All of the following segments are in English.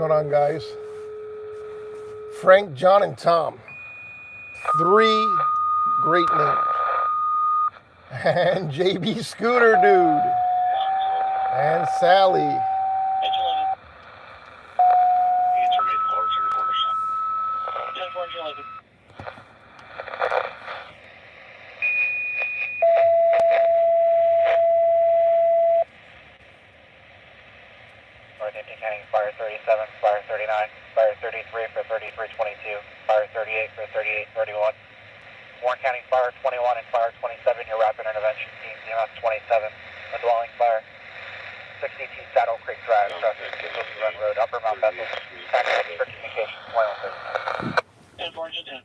going on, guys? Frank, John, and Tom. 3 great names. And JB Scooter, dude. And Sally. Fire 37, Fire 39, Fire 33 for 3322, Fire 38 for 3831. Warren County Fire 21 and Fire 27, your rapid intervention team, EMS 27, a dwelling fire. 62 Saddle Creek Drive, traffic, Run Road, Upper Mount Bethel. Taxi for communication, 113. And Orange 10.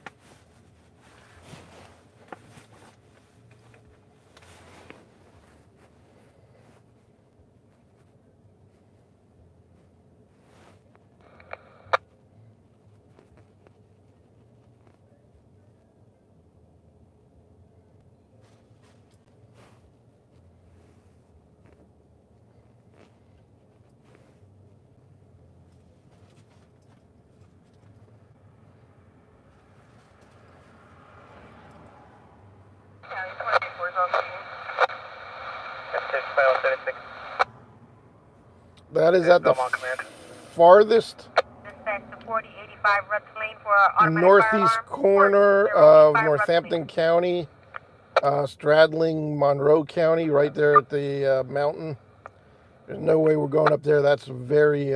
That is at the farthest northeast corner of Northampton County, straddling Monroe County, right there at the mountain. There's no way we're going up there. That's very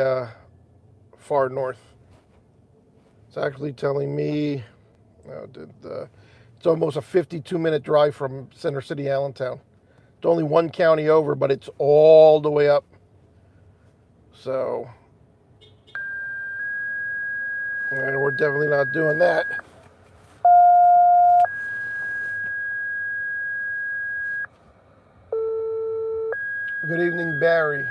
far north. It's actually telling me it's almost a 52-minute drive from Center City, Allentown. It's only one county over, but it's all the way up. So, and we're definitely not doing that. Good evening, Barry.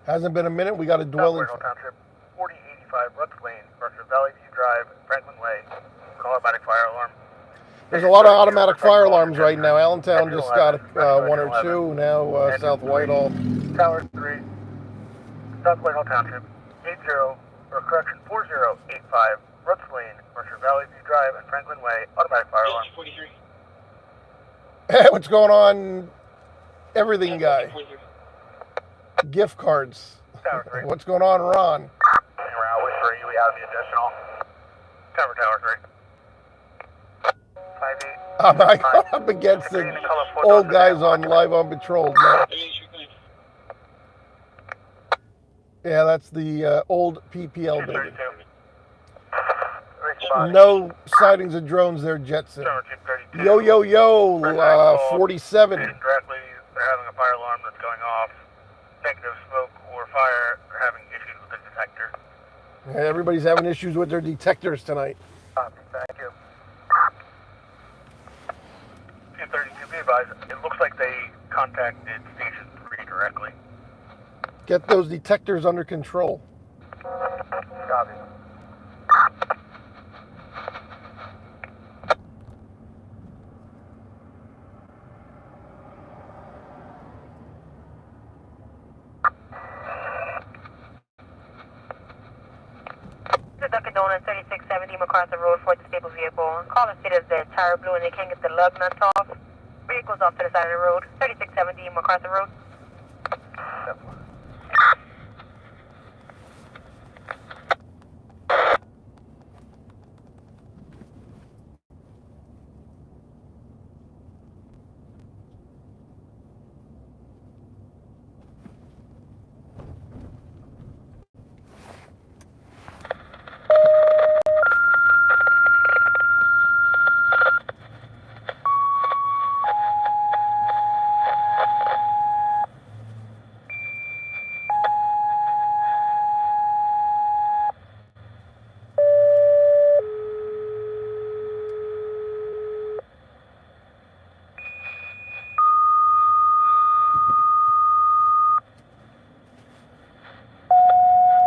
Hasn't been a minute. We got a dwelling. Township, 4085 Rutz Lane, versus Valley View Drive, Franklin Way, for an automatic fire alarm. There's a lot of automatic fire alarms right now. Allentown just got 1 or 2. Now South Whitehall. Tower 3, South Whitehall Township, 4085 Rutz Lane, versus Valley View Drive and Franklin Way, automatic fire alarm. Hey, what's going on, everything guy? Gift cards. Tower 3. What's going on, Ron? Route 3, we have the additional. Cover Tower 3. 58. I'm up against the old guys on live on patrol. Man. Yeah, that's the old PPL building. No sightings of drones there, Jetson. Yo, 47. Directly, they're having a fire alarm that's going off. Negative smoke or fire. They're having issues with the detector. Yeah, everybody's having issues with their detectors tonight. Thank you. 232, be advised. It looks like they contacted Station 3 directly. Get those detectors under control. Copy. Dunkin' Donuts, 3670 MacArthur Road, Fort Stable vehicle. Caller stated the tire blew and they can't get the lug nuts off. Vehicle's off to the side of the road. 3670 MacArthur Road.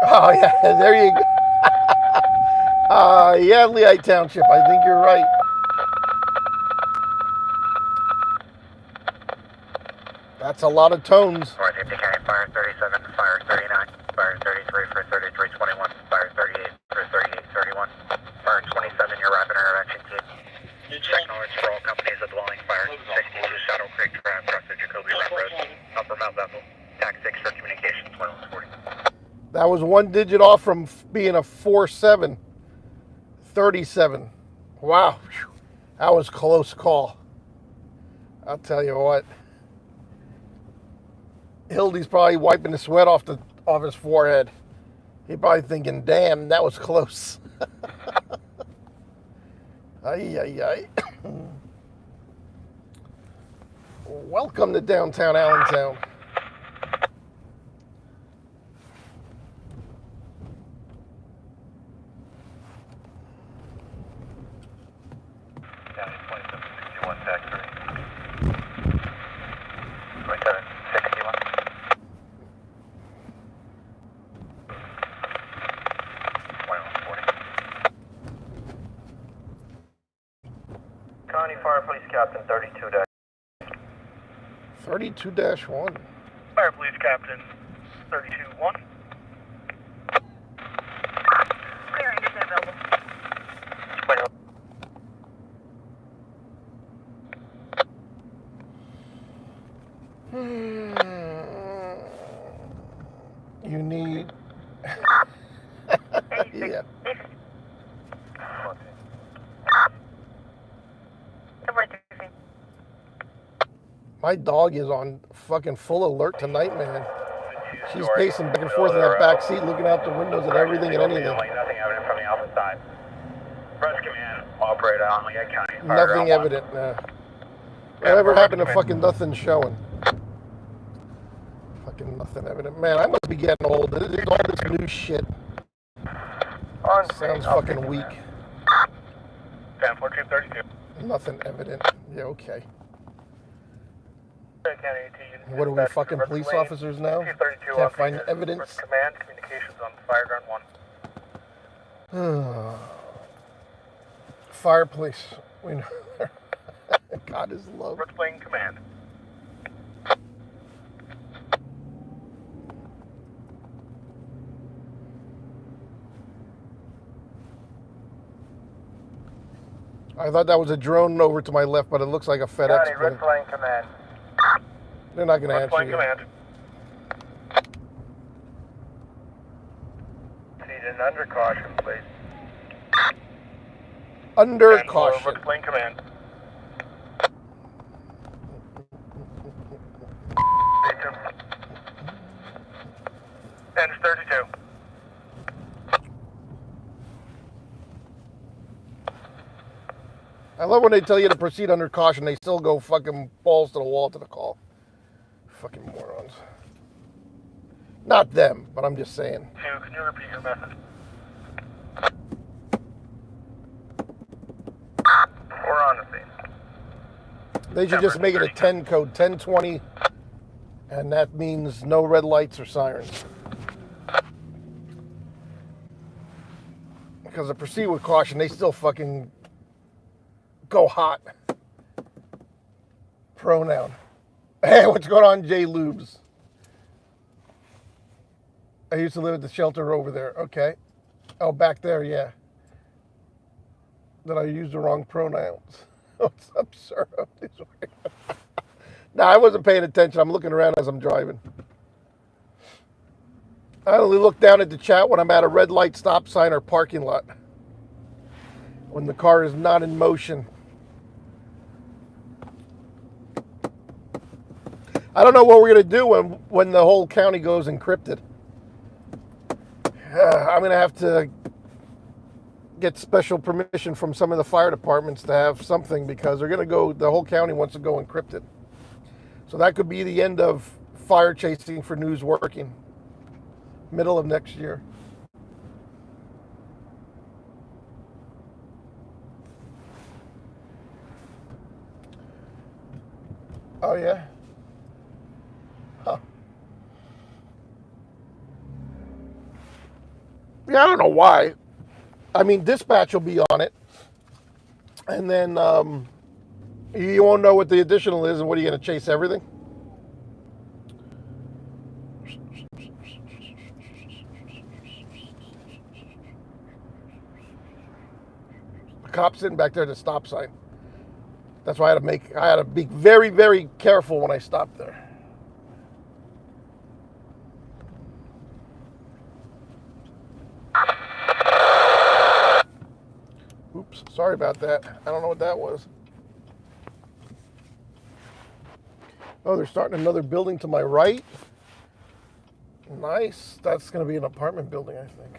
Oh, yeah, there you go. Yeah, Lehigh Township, I think you're right. That's a lot of tones. Northampton County Fire 37, Fire 39, Fire That was one digit off from being a 47. 37. Wow. That was a close call. I'll tell you what. Hildy's probably wiping the sweat off his forehead. He's probably thinking, damn, that was close. Ay, ay, ay. Welcome to downtown Allentown. County 2761 factory. 2761. County Fire Police Captain 32-. 32-1. Fire Police Captain 32-1. Clear, Anderson available. You need... yeah. My dog is on fucking full alert tonight, man. She's pacing back and forth in that back seat, looking out the windows at everything and anything. Nothing evident from the alpha side. Press command, operate on Lehigh County. Nothing evident, nah. Whatever happened to fucking nothing showing? Fucking nothing evident. Man, I must be getting old. There's all this new shit. Sounds fucking weak. 10-14-32. Nothing evident. Yeah, okay. County AT, What are we, fucking police officers now? Can't find evidence? Command, communications on fire ground 1. Fire police. We know. God is love. Brooklyn Command. I thought that was a drone over to my left, but it looks like a FedEx County, plane. Red Flame Command. They're not going to Red answer Flame you. Command. Need an under caution, please. Under 10-4, caution. Red Flame Command. And 32. I love when they tell you to proceed under caution. They still go fucking balls to the wall to the call. Fucking morons. Not them, but I'm just saying. Can you repeat your message? We're on the scene. They should just make it a 10 code, 1020, and that means no red lights or sirens. Because to proceed with caution, they still fucking go hot. Pronoun. Hey, what's going on, J Lubes? I used to live at the shelter over there. Okay. Oh, back there, yeah. That I used the wrong pronouns. What's up, sir? Nah, I wasn't paying attention. I'm looking around as I'm driving. I only look down at the chat when I'm at a red light stop sign or parking lot. When the car is not in motion. I don't know what we're going to do when the whole county goes encrypted. I'm going to have to get special permission from some of the fire departments to have something because they're going to go, the whole county wants to go encrypted. So that could be the end of fire chasing for news working. Middle of next year. Oh, yeah? Huh. Yeah, I don't know why. I mean, dispatch will be on it. And then you won't know what the additional is, and what are you going to chase everything? The cop sitting back there at the stop sign. That's why I had to be very, very careful when I stopped there. Sorry about that. I don't know what that was. Oh, they're starting another building to my right. Nice. That's going to be an apartment building, I think.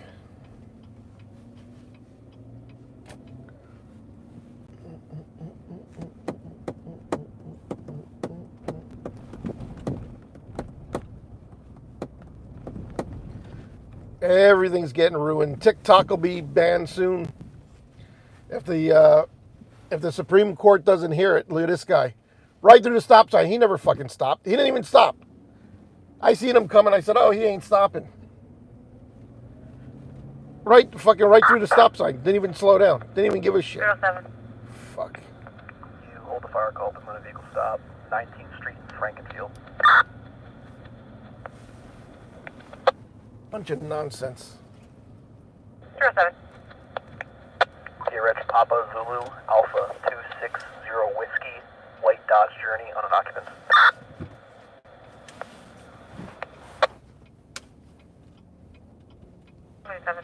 Everything's getting ruined. TikTok will be banned soon. If the Supreme Court doesn't hear it, look at this guy. Right through the stop sign. He never fucking stopped. He didn't even stop. I seen him coming. I said, oh, he ain't stopping. Right through the stop sign. Didn't even slow down. Didn't even give a shit. 07. Fuck. You hold the fire call to when a vehicle stop, 19th Street, Frankenfield. Bunch of nonsense. 07. Rich Papa Zulu, Alpha 260 Whiskey, White Dodge Journey on an occupant. 27.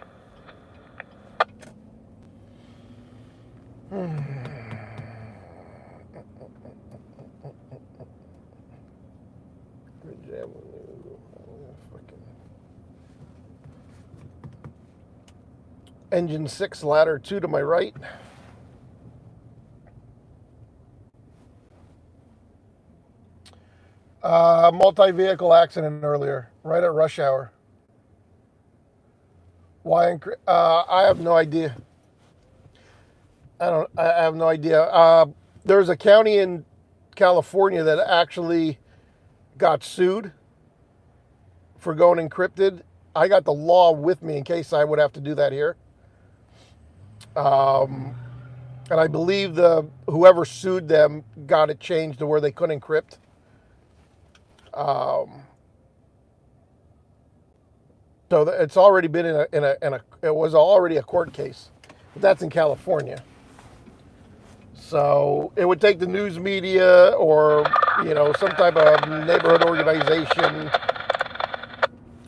Engine 6, ladder 2 to my right. Multi-vehicle accident earlier, right at rush hour. Why? I have no idea. I have no idea. There's a county in California that actually got sued for going encrypted. I got the law with me in case I would have to do that here. And I believe whoever sued them got it changed to where they couldn't encrypt. So it's already been it was already a court case, but that's in California. So it would take the news media or some type of neighborhood organization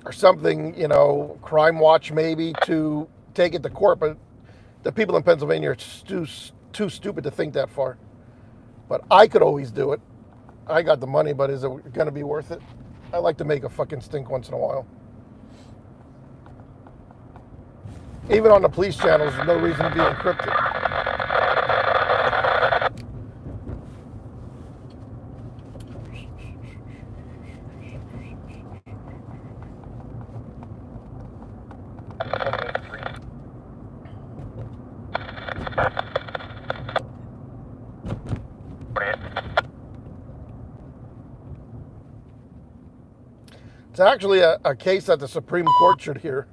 or something, Crime Watch maybe, to take it to court, but the people in Pennsylvania are too stupid to think that far. But I could always do it. I got the money, but is it going to be worth it? I like to make a fucking stink once in a while. Even on the police channels, there's no reason to be encrypted. It's actually a case that the Supreme Court should hear.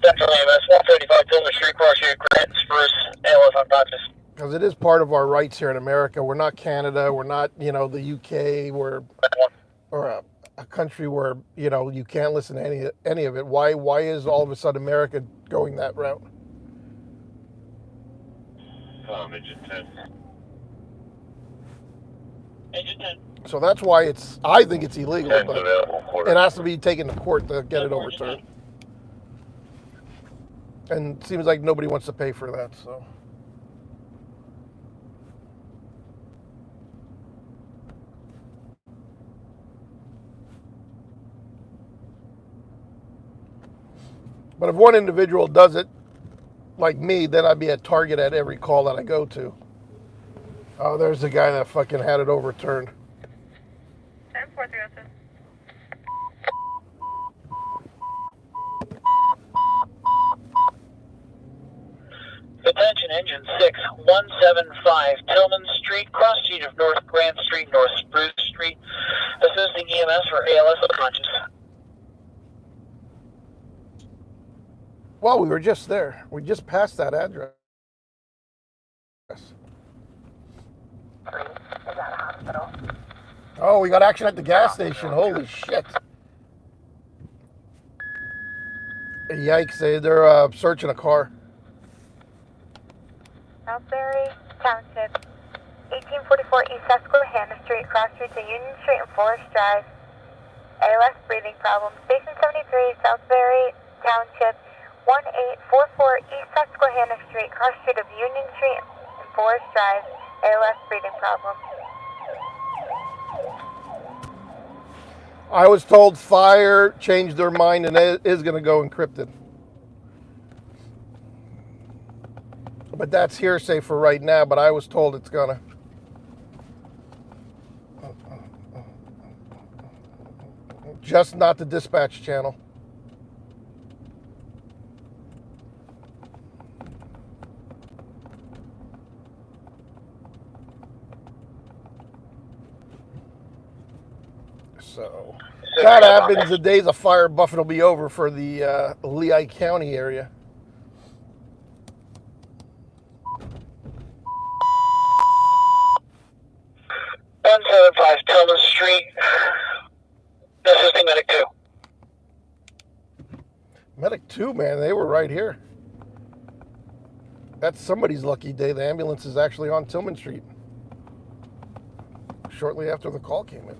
Central AMS 135 Tilden Street, cross here, Grant, Spruce, ALS unconscious. Because it is part of our rights here in America. We're not Canada. We're not, the UK. We're a country where, you can't listen to any of it. Why is all of a sudden America going that route? Engine 10. Engine 10. So that's why I think it's illegal, but available. it has to be taken to court to get it overturned. And it seems like nobody wants to pay for that, so. But if one individual does it, like me, then I'd be a target at every call that I go to. Oh, there's the guy that fucking had it overturned. 10430. Attention, engine 6175 Tillman Street, cross street of North Grand Street, North Spruce Street. Assisting EMS for ALS unconscious. Well, we were just there. We just passed that address. Is that a hospital? Oh, we got action at the gas station. Holy shit. Yikes, they're searching a car. Southbury Township, 1844 East Susquehanna Street, cross street to Union Street and Forest Drive. ALS breathing problem. Station 73, Southbury Township, 1844 East Susquehanna Street, cross street of Union Street and Forest Drive, ALS breathing problem. I was told fire changed their mind and it is going to go encrypted. But that's hearsay for right now, but I was told it's going to. Just not the dispatch channel. So that happens, the days of fire buffing will be over for the Lehigh County area. Tillman Street. Assisting Medic 2. Medic 2, man, they were right here. That's somebody's lucky day. The ambulance is actually on Tillman Street. Shortly after the call came in.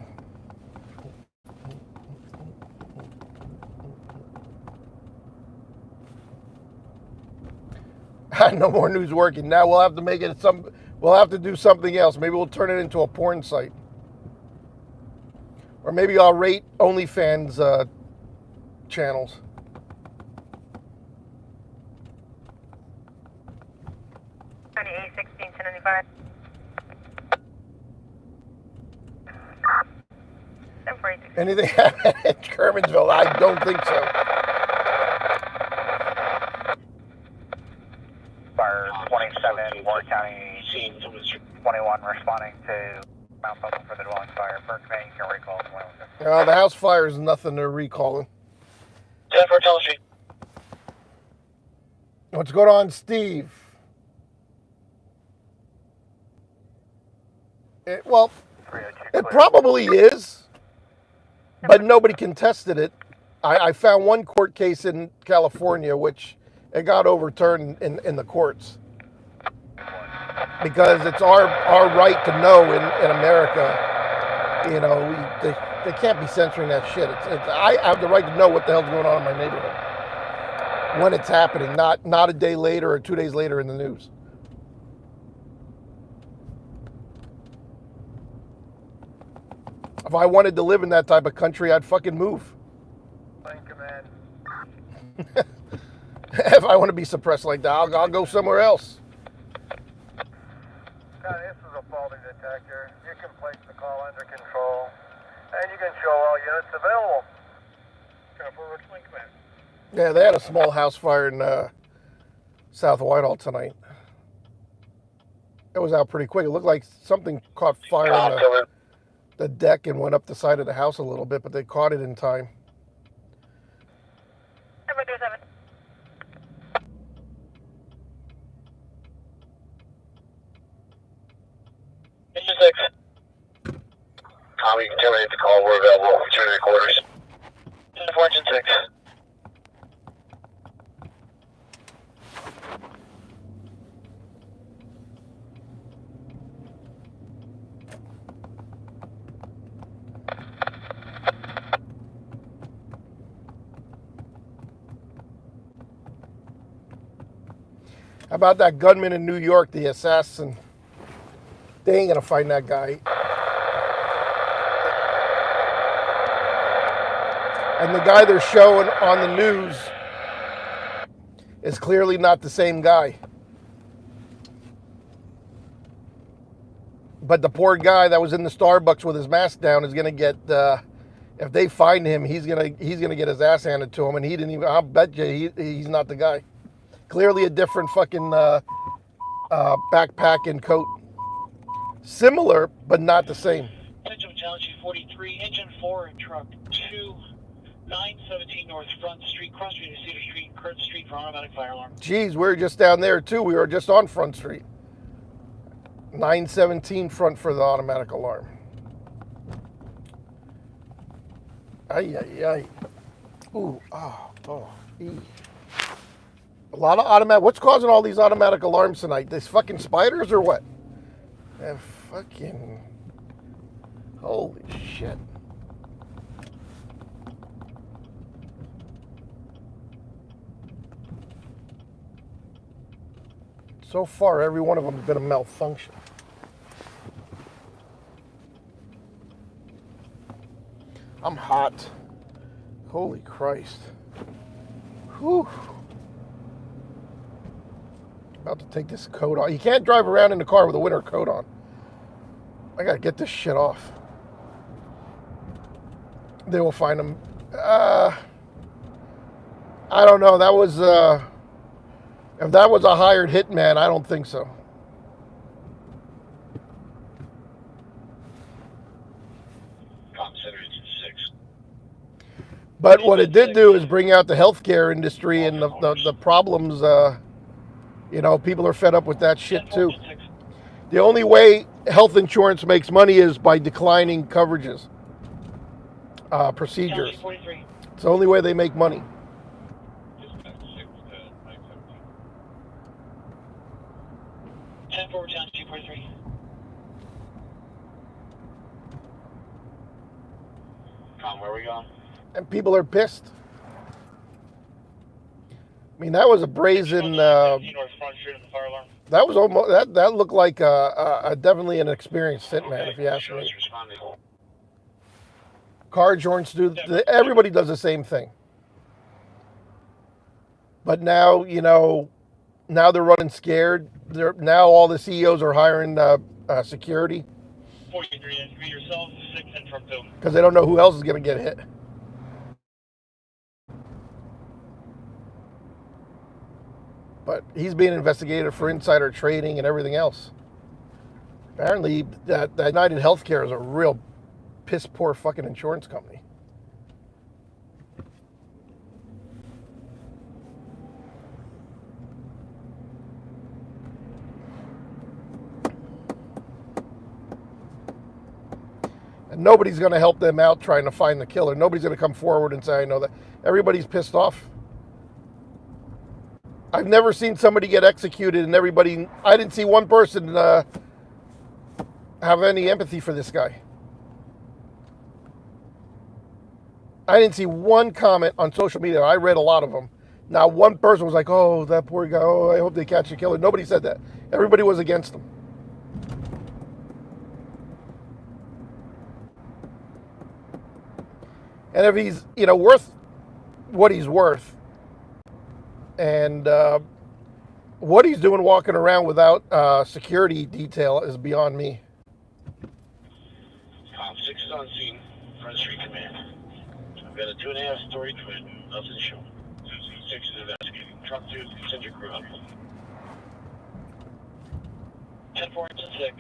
No more news working. Now we'll have to make it we'll have to do something else. Maybe we'll turn it into a porn site. Or maybe I'll rate OnlyFans channels. Anything happened at Kermansville? I don't think so. Fire 27, Warren County, scene 21, responding to Mount Bubble for the dwelling fire. Burke May, you can recall 21. The house fire is nothing to recalling. 10 for Tillman Street. What's going on, Steve? It probably is, but nobody contested it. I found one court case in California which it got overturned in the courts because it's our right to know in America. You know, they can't be censoring that shit. I have the right to know what the hell's going on in my neighborhood when it's happening, not a day later or 2 days later in the news. If I wanted to live in that type of country, I'd fucking move. Line command. If I want to be suppressed like that, I'll go somewhere else. This is a faulty detector. You can place the call under control, and you can show all units available. Line command. Yeah, they had a small house fire in South Whitehall tonight. It was out pretty quick. It looked like something caught fire on the deck and went up the side of the house a little bit, but they caught it in time. Number 27. Engine 6. You can terminate the call. We're available. Return to your quarters. 10 for Engine 6. How about that gunman in New York, the assassin? They ain't gonna find that guy. And the guy they're showing on the news is clearly not the same guy. But the poor guy that was in the Starbucks with his mask down is gonna get. If they find him, he's gonna get his ass handed to him, and he didn't even. I'll bet you he's not the guy. Clearly a different fucking backpack and coat. Similar, but not the same. Attention Challenge 43, Engine 4 and Truck 2, 917 North Front Street, Cross Street to Cedar Street, Kurt Street for automatic fire alarm. Geez, we were just down there too. We were just on Front Street. 917 front for the automatic alarm. Ay, ay, ay. Ooh, ee. A lot of automatic. What's causing all these automatic alarms tonight? These fucking spiders or what? Fucking. Holy shit. So far, every one of them has been a malfunction. I'm hot. Holy Christ. Whew. About to take this coat off. You can't drive around in the car with a winter coat on. I gotta get this shit off. They will find him. I don't know. That was, if that was a hired hitman, I don't think so. But what it did do is bring out the healthcare industry and the problems. You know, people are fed up with that shit too. The only way health insurance makes money is by declining coverages, procedures. It's the only way they make money. Where are we going? And people are pissed. I mean, that was a brazen. That was almost that looked like definitely an experienced hitman, if you ask me. Car insurance everybody does the same thing. But now, you know, now they're running scared. Now all the CEOs are hiring security because they don't know who else is going to get hit. But he's being investigated for insider trading and everything else. Apparently, that United Healthcare is a real piss poor fucking insurance company. And nobody's going to help them out trying to find the killer. Nobody's going to come forward and say, I know that. Everybody's pissed off. I've never seen somebody get executed and I didn't see one person have any empathy for this guy. I didn't see one comment on social media. I read a lot of them. Now, one person was like, oh, that poor guy. Oh, I hope they catch the killer. Nobody said that. Everybody was against him. And if he's, you know, worth what he's worth, and what he's doing walking around without security detail is beyond me. 6 is on scene, Front Street Command. I've got a 2.5-story twin, nothing shown. 6 is investigating. Truck 2, send your crew out. 10-4 and 6.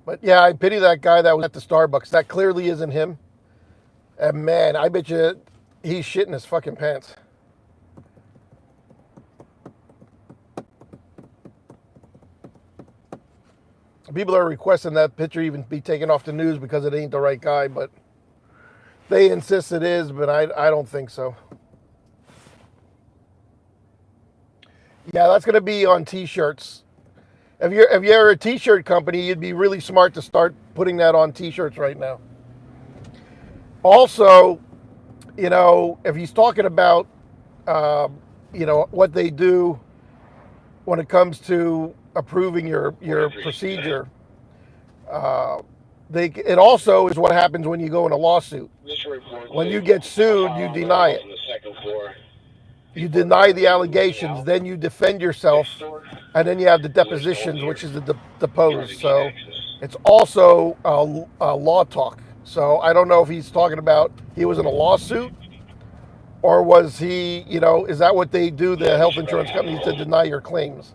But yeah, I pity that guy that was at the Starbucks. That clearly isn't him. And man, I bet you he's shitting his fucking pants. People are requesting that picture even be taken off the news because it ain't the right guy, but they insist it is, but I don't think so. Yeah, that's going to be on T-shirts. If you're a T-shirt company, you'd be really smart to start putting that on T-shirts right now. Also, you know, if he's talking about, you know, what they do when it comes to approving your procedure, it also is what happens when you go in a lawsuit. When you get sued, you deny it. You deny the allegations, then you defend yourself, and then you have the depositions, which is the depose. So it's also a law talk. So I don't know if he's talking about he was in a lawsuit, or was he, you know, is that what they do, the health insurance companies, to deny your claims?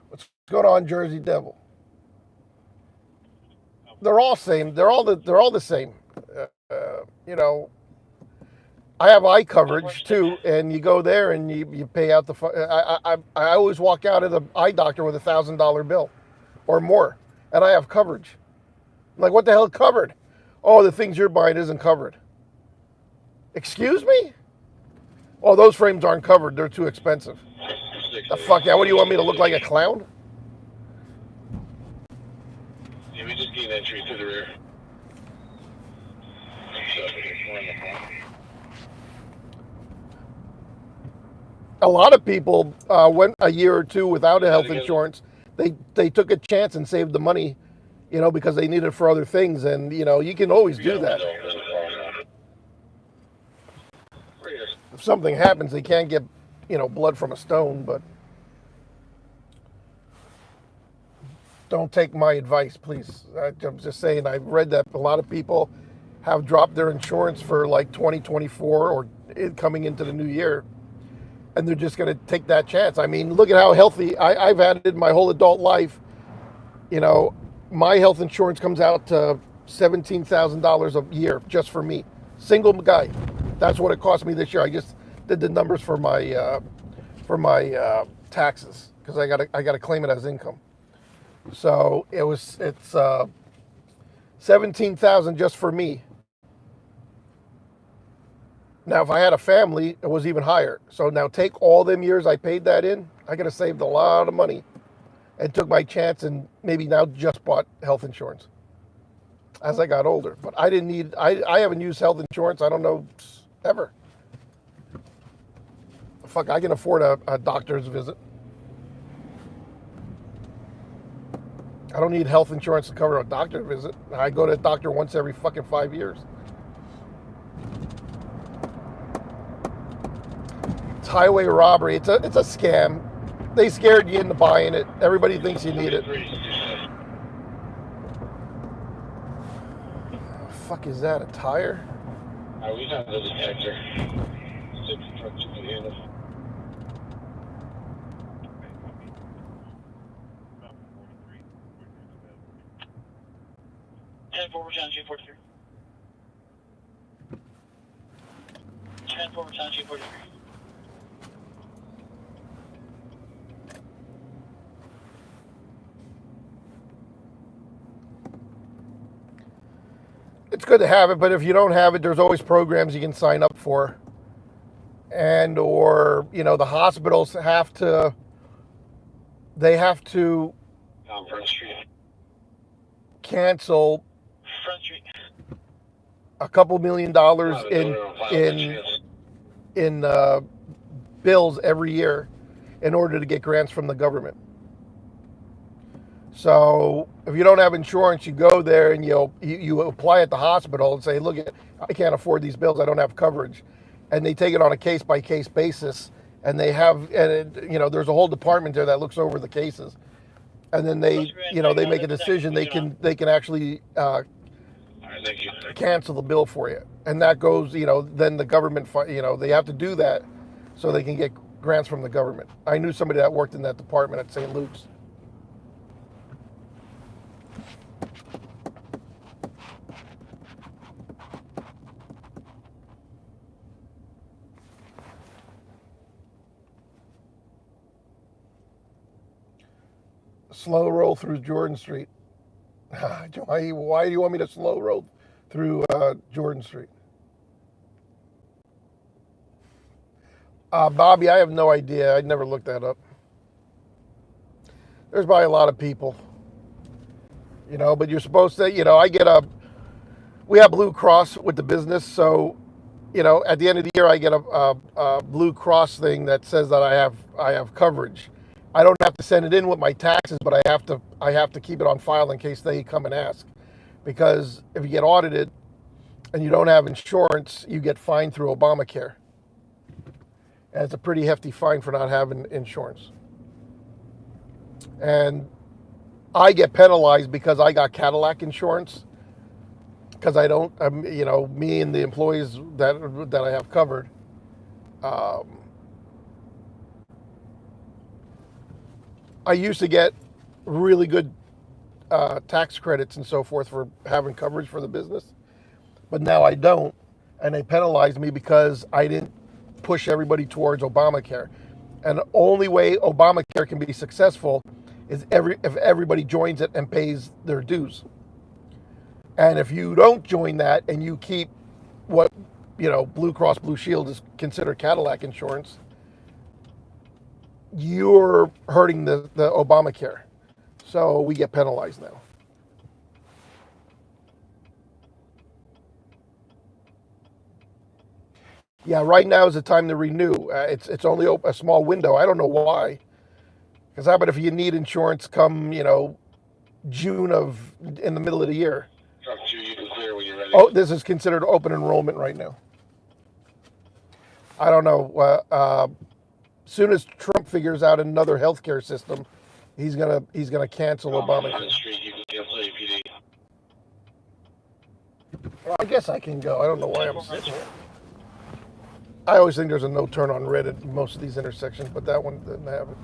What's going on, Jersey Devil? They're all same. They're all the same. You know, I have eye coverage too, and you go there and you pay out I always walk out of the eye doctor with $1,000 bill or more, and I have coverage. I'm like, what the hell covered? Oh, the things you're buying isn't covered. Excuse me? Oh, those frames aren't covered. They're too expensive. The fuck yeah, what do you want me to look like, a clown? Yeah, we just gained entry to the rear. A lot of people went a year or two without a health insurance. They took a chance and saved the money, you know, because they needed it for other things. And, you know, you can always do that. If something happens, they can't get, you know, blood from a stone, but don't take my advice, please. I'm just saying, I've read that a lot of people have dropped their insurance for like 2024 or coming into the new year, and they're just going to take that chance. I mean, look at how healthy I've had it my whole adult life. You know, my health insurance comes out to $17,000 a year just for me, single guy. That's what it cost me this year. I just did the numbers for my taxes because I got to claim it as income. So it's $17,000 just for me. Now, if I had a family, it was even higher. So now take all them years I paid that in, I could have saved a lot of money and took my chance and maybe now just bought health insurance as I got older. But I didn't need, I haven't used health insurance, I don't know, ever. Fuck, I can afford a doctor's visit. I don't need health insurance to cover a doctor visit. I go to a doctor once every fucking 5 years. It's highway robbery. It's a scam. They scared you into buying it. Everybody thinks you need it. The fuck is that? A tire? We have the detector. Truck you can handle. 10-4, we're challenging 43. 10-4, we're challenging 43. It's good to have it, but if you don't have it, there's always programs you can sign up for. And or, you know, the hospitals have to Down Front Street. cancel Front Street. a couple $1 million in bills every year in order to get grants from the government. So if you don't have insurance, you go there and you apply at the hospital and say, look, I can't afford these bills, I don't have coverage. And they take it on a case-by-case basis, and they have, and you know, there's a whole department there that looks over the cases, and then they, you know, they make a decision. They can actually cancel the bill for you, and that goes, you know, then the government, you know, they have to do that so they can get grants from the government. I knew somebody that worked in that department at St. Luke's. Slow roll through Jordan Street. Why do you want me to slow roll through Jordan Street? Bobby, I have no idea. I never looked that up. There's probably a lot of people, you know, but you're supposed to, you know, we have Blue Cross with the business. So, you know, at the end of the year, I get a Blue Cross thing that says that I have coverage. I don't have to send it in with my taxes, but I have to keep it on file in case they come and ask. Because if you get audited and you don't have insurance, you get fined through Obamacare. And it's a pretty hefty fine for not having insurance. And I get penalized because I got Cadillac insurance. Because I don't, you know, me and the employees that I have covered. I used to get really good tax credits and so forth for having coverage for the business, but now I don't, and they penalize me because I didn't push everybody towards Obamacare. And the only way Obamacare can be successful is if everybody joins it and pays their dues. And if you don't join that and you keep what, you know, Blue Cross Blue Shield is considered Cadillac insurance, you're hurting the Obamacare. So we get penalized now. Yeah, right now is the time to renew. It's only a small window. I don't know why. Because how about if you need insurance come, June in the middle of the year? Truck 2, you can clear when you're ready. Oh, this is considered open enrollment right now. I don't know. Soon as Trump figures out another healthcare system, he's gonna cancel Obamacare. On the street, you can cancel APD. Well, I guess I can go. I don't know why I'm sitting here. I always think there's a no turn on red at most of these intersections, but that one didn't have it.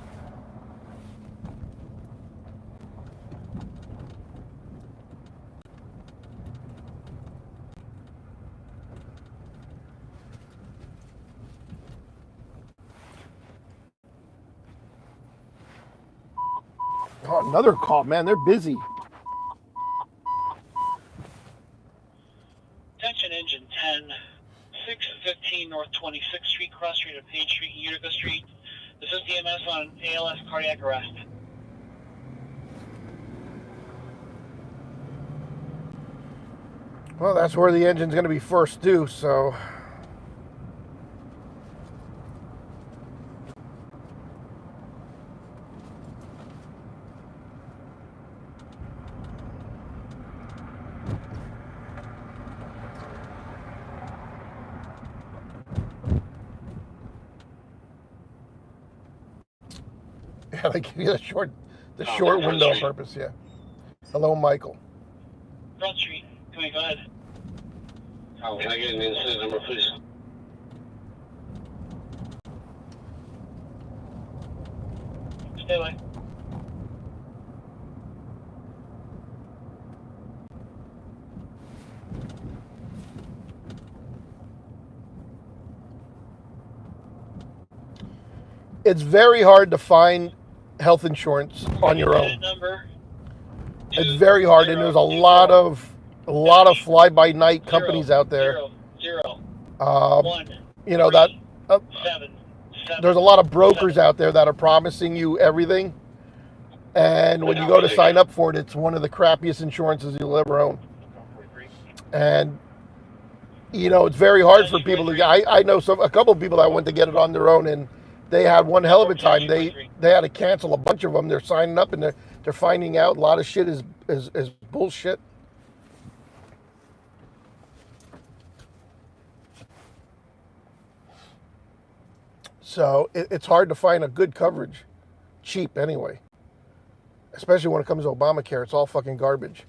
Oh, another call, man. They're busy. Attention engine 10, 615 North 26th Street, cross street of Page Street and Utica Street. This is DMS on ALS cardiac arrest. Well, that's where the engine's going to be first due, so. Yeah, they give you the short window on purpose, yeah. Hello, Michael. Front Street, come on, go ahead. Oh, can I get an incident number, please? Stay away. It's very hard to find health insurance on your own. Number It's very hard, and there's a lot of fly-by-night companies out there. 0, 1, 3, that 7, there's a lot of brokers out there that are promising you everything, and when you go to sign up for it, it's one of the crappiest insurances you'll ever own. And it's very hard for people to. I know a couple of people that went to get it on their own, and they had one hell of a time. They had to cancel a bunch of them. They're signing up, and they're finding out a lot of shit is bullshit. So it's hard to find a good coverage, cheap anyway. Especially when it comes to Obamacare, it's all fucking garbage.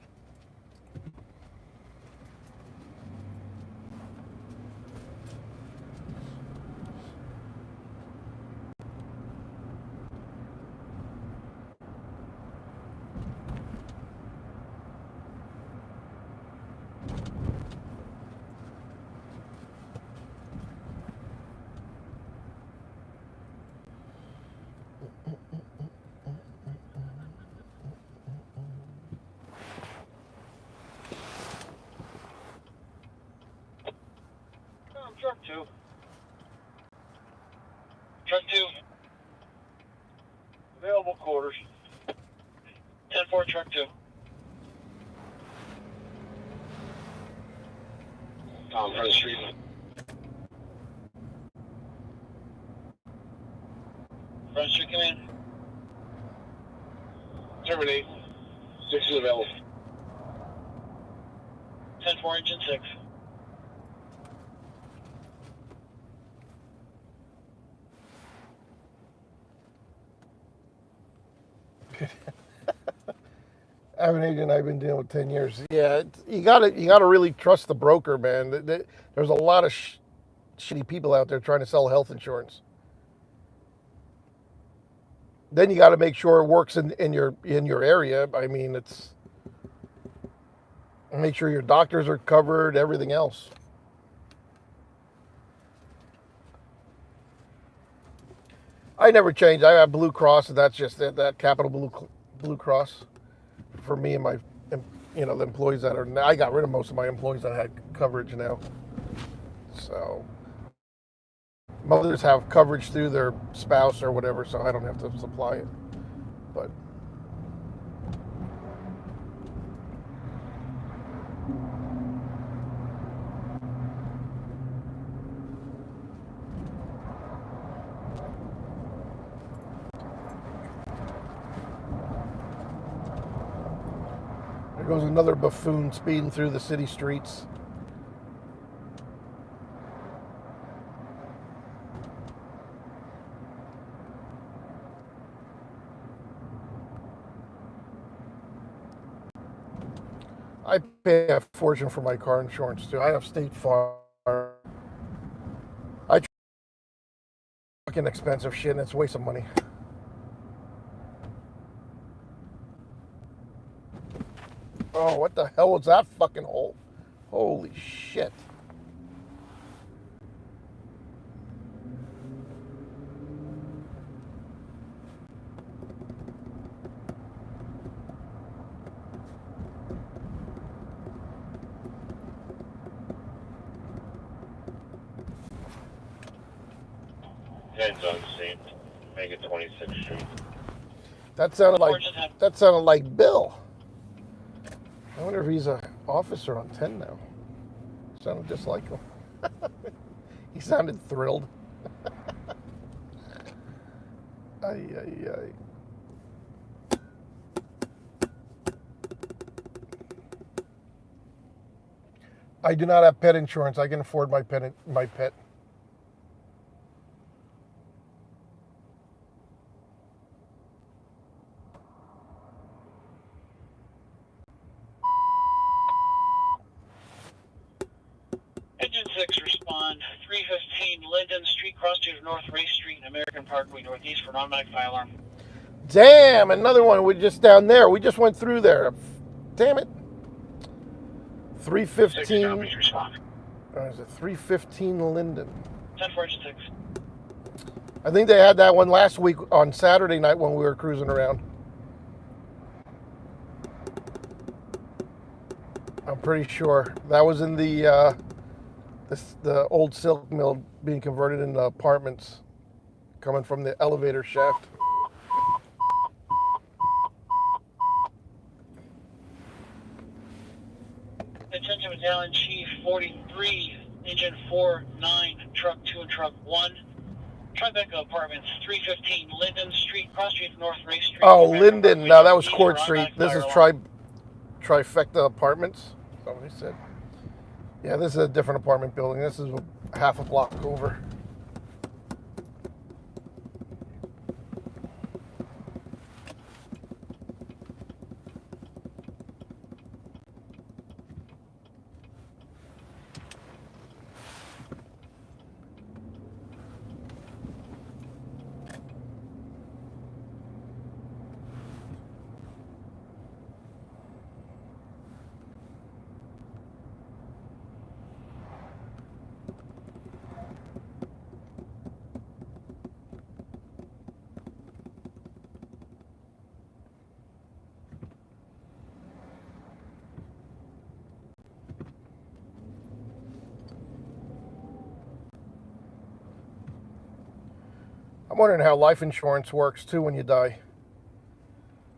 Truck 2. Truck 2. Available quarters. 10-4, truck 2. Front Street. Front Street, come in. Terminate. 6 is available. 10-4, engine 6. I have an agent I've been dealing with 10 years. Yeah, you gotta really trust the broker, man. There's a lot of shitty people out there trying to sell health insurance. Then you got to make sure it works in your area. I mean, make sure your doctors are covered, everything else. I never change. I have Blue Cross, and that's just that Capital Blue Cross for me and my, the employees that are. I got rid of most of my employees that had coverage now. So Mothers have coverage through their spouse or whatever, so I don't have to supply it. But there goes another buffoon speeding through the city streets. I pay a fortune for my car insurance too. I have State Farm. I fucking expensive shit, and it's a waste of money. Oh, what the hell was that fucking hole? Holy shit. Heads on scene. Make it 26th Street. That sounded like Bill. I wonder if he's an officer on 10 now. Sounded just like him. He sounded thrilled. Ay, ay, ay. I do not have pet insurance. I can afford my pet. Engine 6, respond. 315 Linden Street, cross street of North Race Street, American Parkway, Northeast for non-automatic fire alarm. Damn, another one. We're just down there. We just went through there. Damn it. 315. Respond. Is it 315 Linden? 10 for engine 6. I think they had that one last week on Saturday night when we were cruising around. I'm pretty sure that was in the old silk mill being converted into apartments, coming from the elevator shaft. Attention Battalion Chief 43, Engine 4, 9, Truck 2 and Truck 1. Tribeca Apartments, 315 Linden Street, cross street of North Race Street. Oh, American Linden. Parkway, No, that was Northeast Court for Street. automatic This is fire alarm. Trifecta Apartments. Is that what he said? Yeah, this is a different apartment building. This is half a block over. I'm wondering how life insurance works too when you die.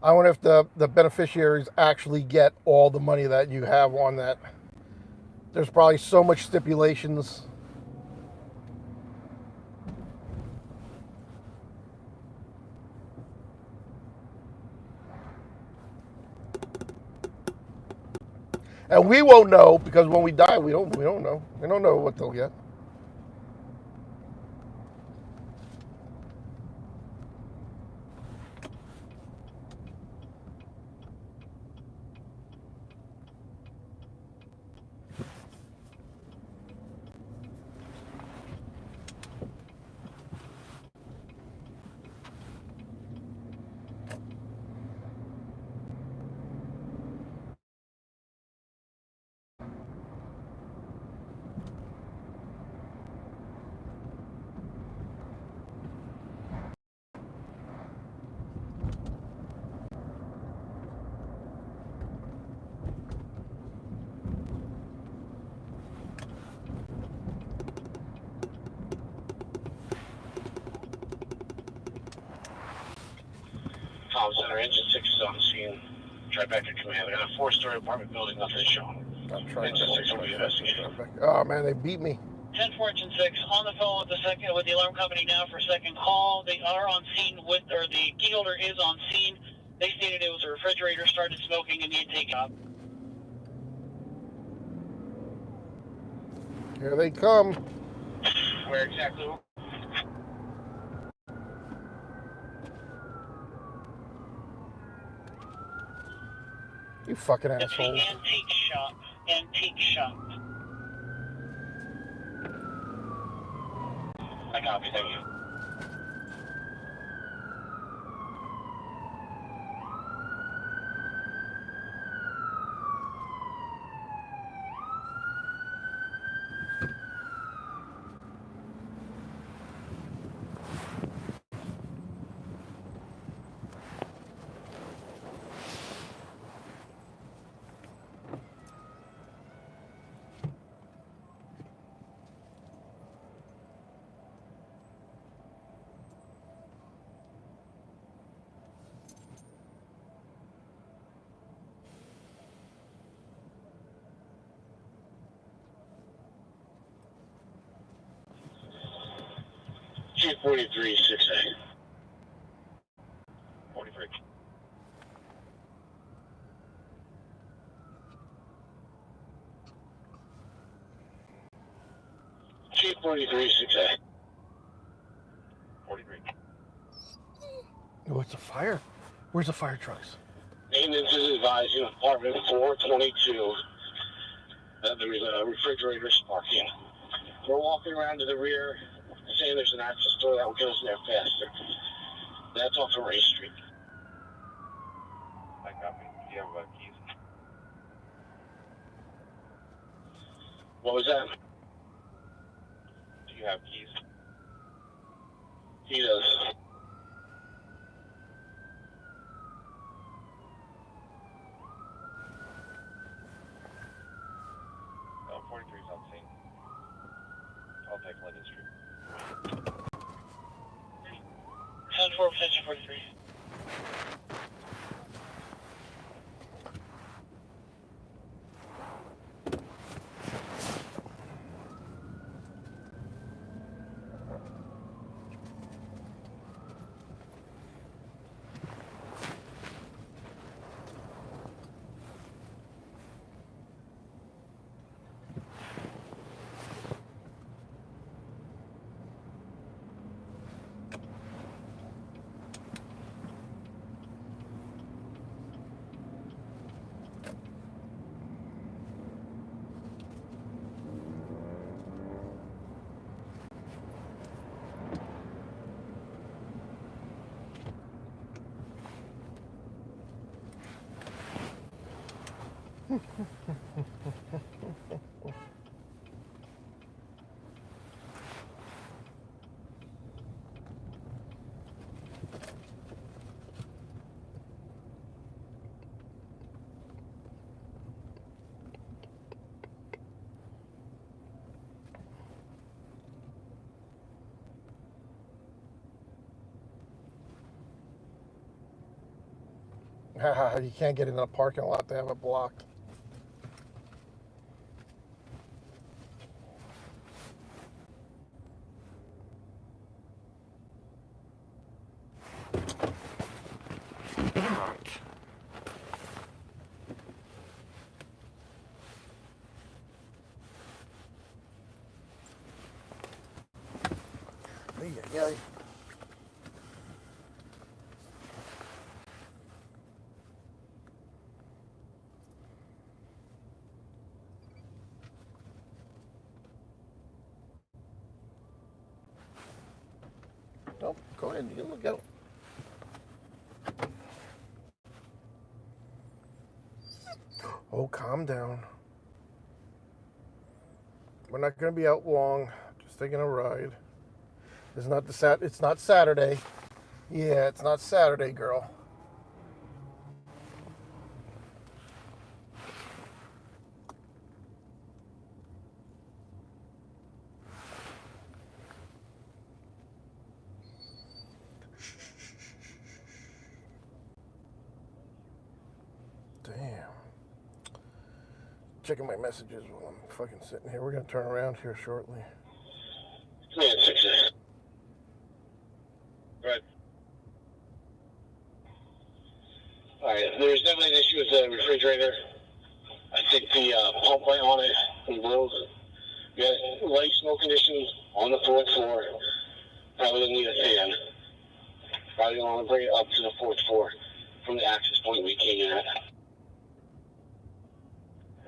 I wonder if the beneficiaries actually get all the money that you have on that. There's probably so much stipulations. And we won't know because when we die, we don't know. We don't know what they'll get. comm center. Engine 6 is on the scene. Tribeca command. I got a 4-story apartment building. Nothing shown. I'm trying Engine 6 will be investigated. Oh man, they beat me. 10-4, Engine 6 on the phone with the alarm company now for second call. They are on scene the key holder is on scene. They stated it was a refrigerator started smoking and needed to take it out. Here they come. Where exactly? You fucking It's the assholes. antique shop. Antique shop. I copy. Thank you. Chief 43, 6A. 43. Chief 43, 6A. 43. Oh, it's a fire. Where's the fire trucks? Maintenance is advising apartment 422 that there is a refrigerator sparking. We're walking around to the rear, saying there's an access door that will get us there faster. That's off of Ray Street. I copy. Do you have keys? What was that? Do you have keys? He does. Oh, 43 is on scene. I'll take Linden Street. 10-4, potential 43. You can't get into the parking lot. They have it blocked. Yeah. Nope, go ahead. You look out. Oh, calm down. We're not going to be out long. Just taking a ride. It's not Saturday. Yeah, it's not Saturday, girl. Damn. Checking my messages while I'm fucking sitting here. We're gonna turn around here shortly. Yeah, 6. Right. Alright, there's definitely an issue with the refrigerator. I think the pump light on it broke. We got light smoke conditions on the 4th floor. Probably gonna need a fan. Probably gonna want to bring it up to the 4th floor from the access point we came in at.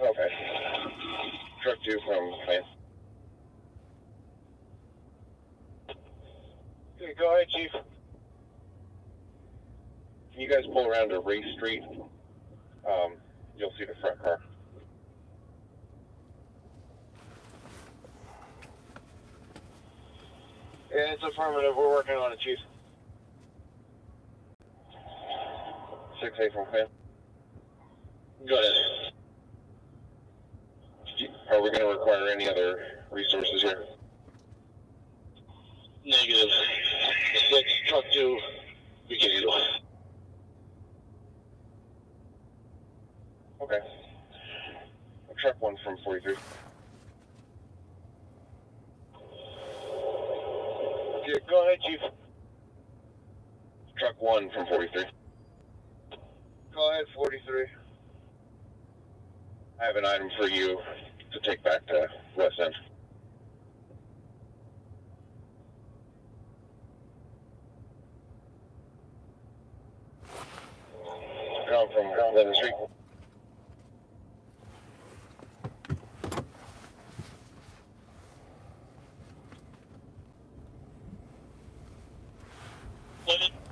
Okay. Truck 2 from fan. Okay, go ahead, Chief. Can you guys pull around to Ray Street? You'll see the front car. Yeah, it's affirmative. We're working on it, Chief. 6-8 from fan. Go ahead. Are we going to require any other resources here? Negative. 6, truck 2, we can handle it. Okay. Truck 1 from 43. Okay, go ahead, Chief. Truck 1 from 43. Go ahead, 43. I have an item for you to take back to West End. Down from Linden Street.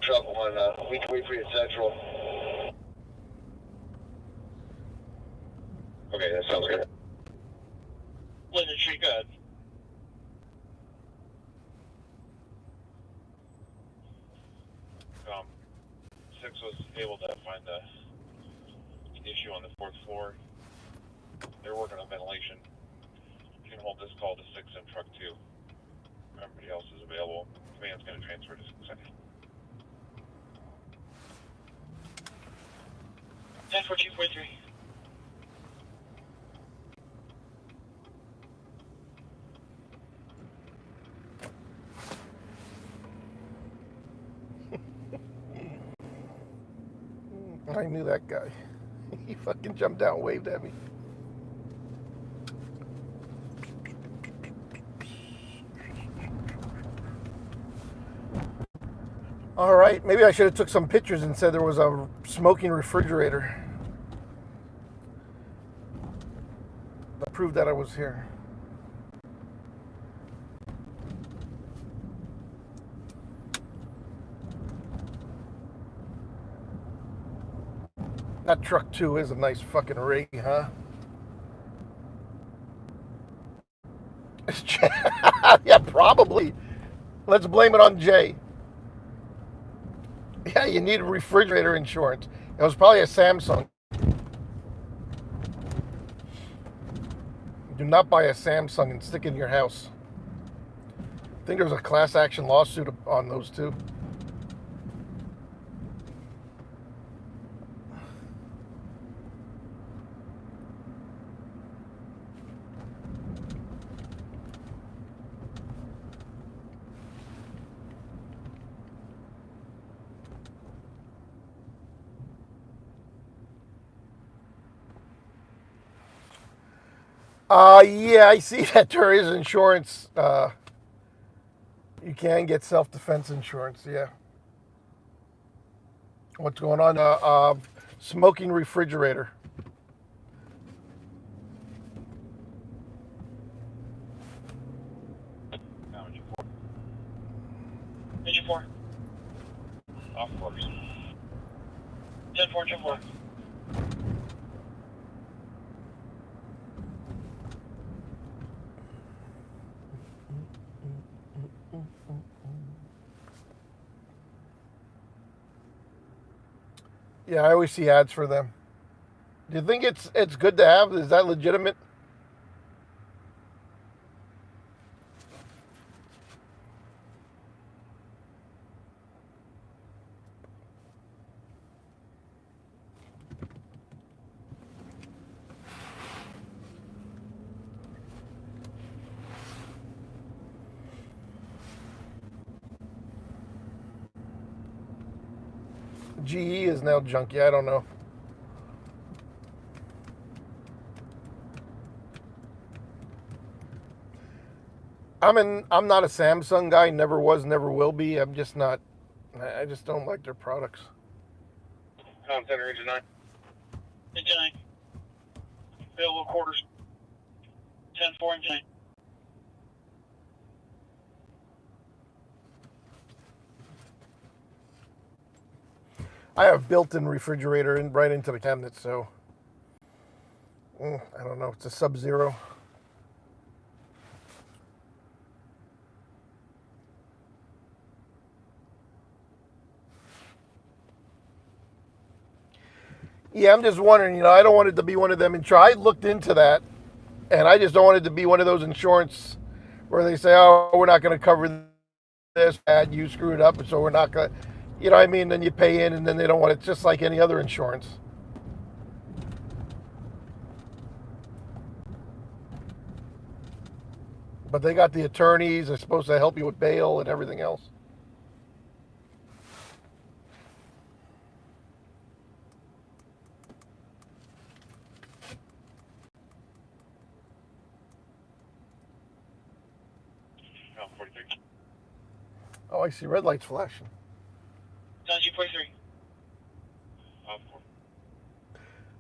Truck 1, we can wait for you at Central. Okay, that sounds good. Linden Street, go ahead. Um, 6 was able to find the issue on the 4th floor. They're working on ventilation. You can hold this call to 6 and truck 2. Everybody else is available. Command's going to transfer to 6. 10-14-43. I knew that guy. He fucking jumped out and waved at me. All right, maybe I should have took some pictures and said there was a smoking refrigerator. That proved that I was here. That truck 2 is a nice fucking rig, huh? Yeah, probably. Let's blame it on Jay. Yeah, you need refrigerator insurance. It was probably a Samsung. Do not buy a Samsung and stick it in your house. I think there's a class action lawsuit on those too. Yeah, I see that there is insurance. You can get self-defense insurance, yeah. What's going on? Smoking refrigerator. Engine 4. Off course. 10-4, engine 4. Yeah, I always see ads for them. Do you think it's good to have? Is that legitimate? GE is now junky. I don't know. I'm not a Samsung guy. Never was, never will be. I'm just not. I just don't like their products. Center Engine 9. Engine 9. Available quarters. 10-4 Engine 9. I have built-in refrigerator right into the cabinet, so I don't know. It's a Sub-Zero. Yeah, I'm just wondering, I don't want it to be one of them. I looked into that, and I just don't want it to be one of those insurance where they say, oh, we're not going to cover this, bad, you screwed up, so we're not going to, you know what I mean? Then you pay in, and then they don't want it, just like any other insurance. But they got the attorneys, they're supposed to help you with bail and everything else. Oh, I see red lights flashing. Dungy 43.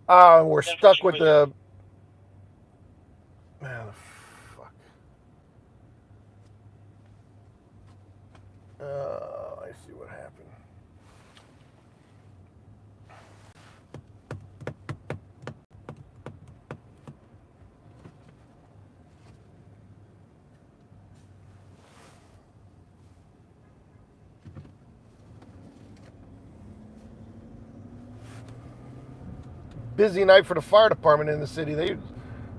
We're stuck with the... Man, fuck. I see what happened. Busy night for the fire department in the city. They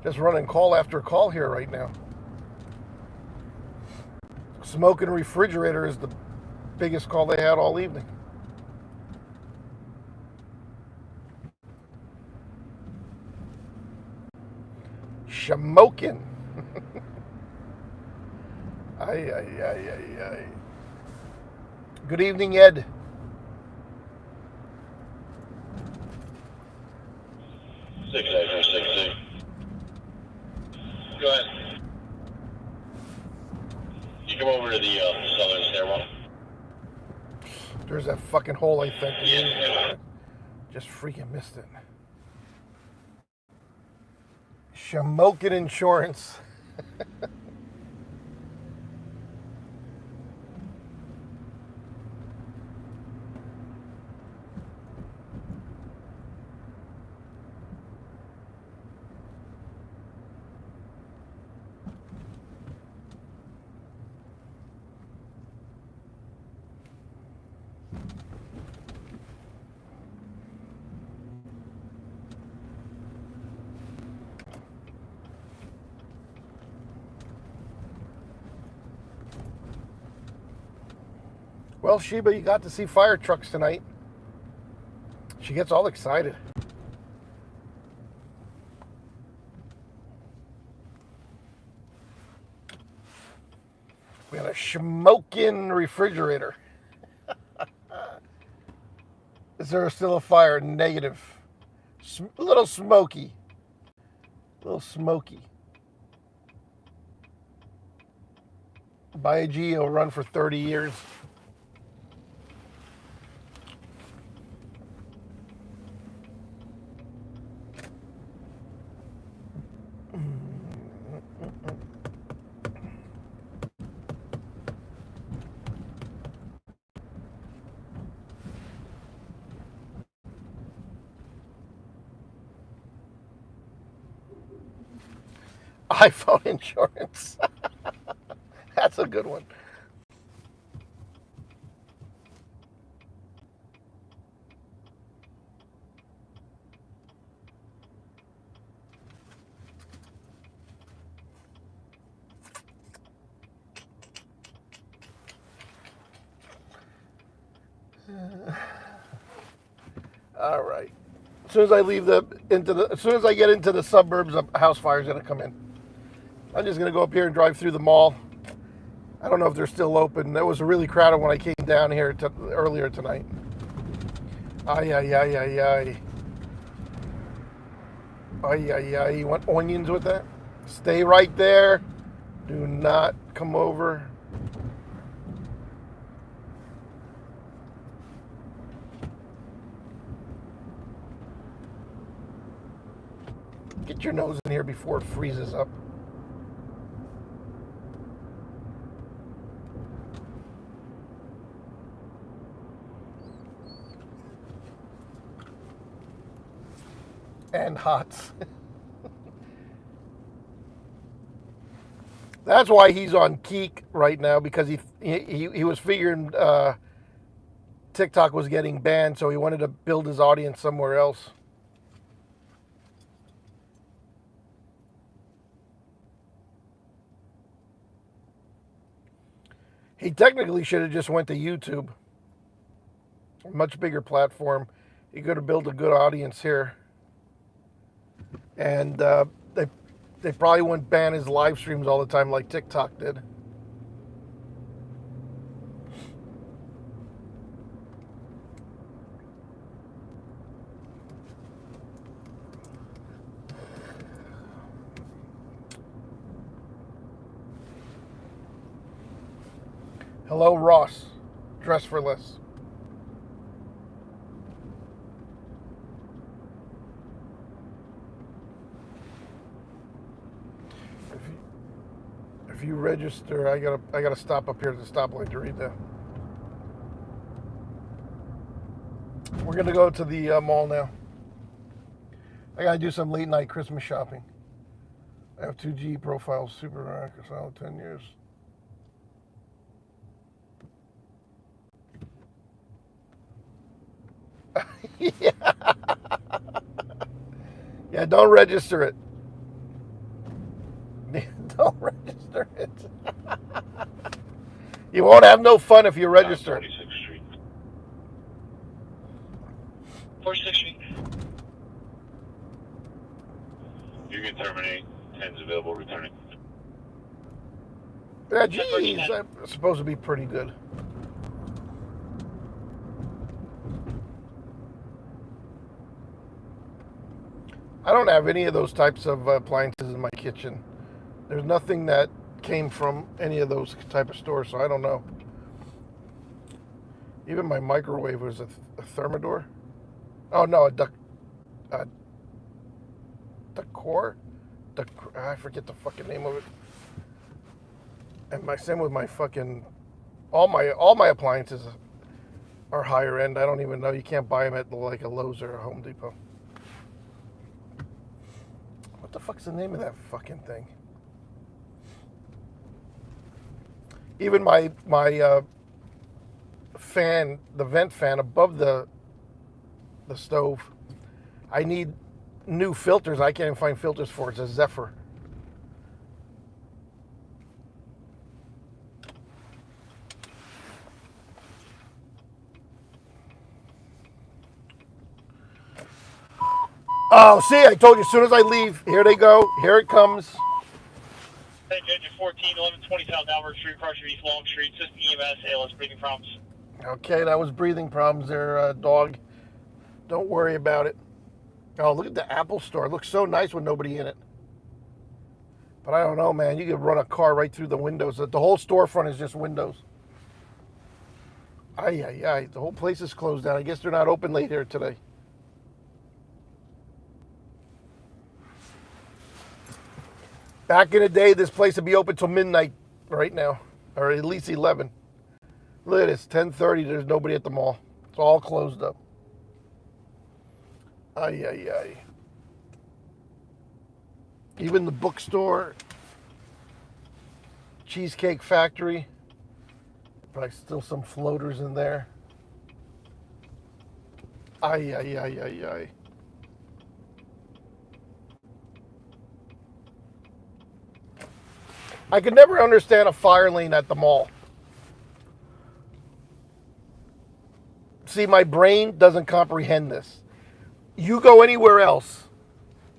just running call after call here right now. Smoking refrigerator is the biggest call they had all evening. Shamokin. Ay. Good evening, Ed. Go ahead. You come over to the southern stairwell. There's that fucking hole, I think. Yeah. Just freaking missed it. Shamokin Insurance. Well, Sheba, you got to see fire trucks tonight. She gets all excited. We got a smoking refrigerator. Is there still a fire? Negative. A little smoky. A little smoky. Buy a G, it'll run for 30 years. iPhone insurance. That's a good one. All right. As soon as I leave as soon as I get into the suburbs, a house fire's gonna come in. I'm just gonna go up here and drive through the mall. I don't know if they're still open. It was really crowded when I came down here earlier tonight. Ay, ay, ay, ay, ay. Ay, ay, ay. You want onions with that? Stay right there. Do not come over. Get your nose in here before it freezes up. And hots. That's why he's on Keek right now, because he was figuring TikTok was getting banned, so he wanted to build his audience somewhere else. He technically should have just went to YouTube. A much bigger platform. He could have built a good audience here. And they probably wouldn't ban his live streams all the time like TikTok did. Hello, Ross. Dress for less. If you register, I gotta stop up here at the stoplight to read that. We're gonna go to the mall now. I gotta do some late night Christmas shopping. I have 2G profiles, super rack, a solid 10 years. Yeah. Yeah, don't register it. Don't register it. You won't have no fun if you register it. 46th Street. 46th Street. You can terminate. 10's available, returning. Yeah, geez, that's supposed to be pretty good. I don't have any of those types of appliances in my kitchen. There's nothing that came from any of those type of stores, so I don't know. Even my microwave was a Thermador. Oh no, a Decor. I forget the fucking name of it. And same with my fucking all my appliances are higher end. I don't even know. You can't buy them at like a Lowe's or a Home Depot. What the fuck's the name of that fucking thing? Even my fan, the vent fan above the stove, I need new filters. I can't even find filters for it. It's a Zephyr. Oh, see, I told you, as soon as I leave, here they go. Here it comes. Hey, Judge 14, 1120 South Albert Street, across East Long Street, System EMS, ALS breathing problems. Okay, that was breathing problems there, dog. Don't worry about it. Oh, look at the Apple Store. It looks so nice with nobody in it. But I don't know, man. You could run a car right through the windows. The whole storefront is just windows. Ay, ay, ay. The whole place is closed down. I guess they're not open late here today. Back in the day, this place would be open till midnight right now, or at least 11. Look at this, 10:30, there's nobody at the mall. It's all closed up. Ay, ay, ay. Even the bookstore, Cheesecake Factory, probably still some floaters in there. Ay, ay, ay, ay, ay. I could never understand a fire lane at the mall. See, my brain doesn't comprehend this. You go anywhere else,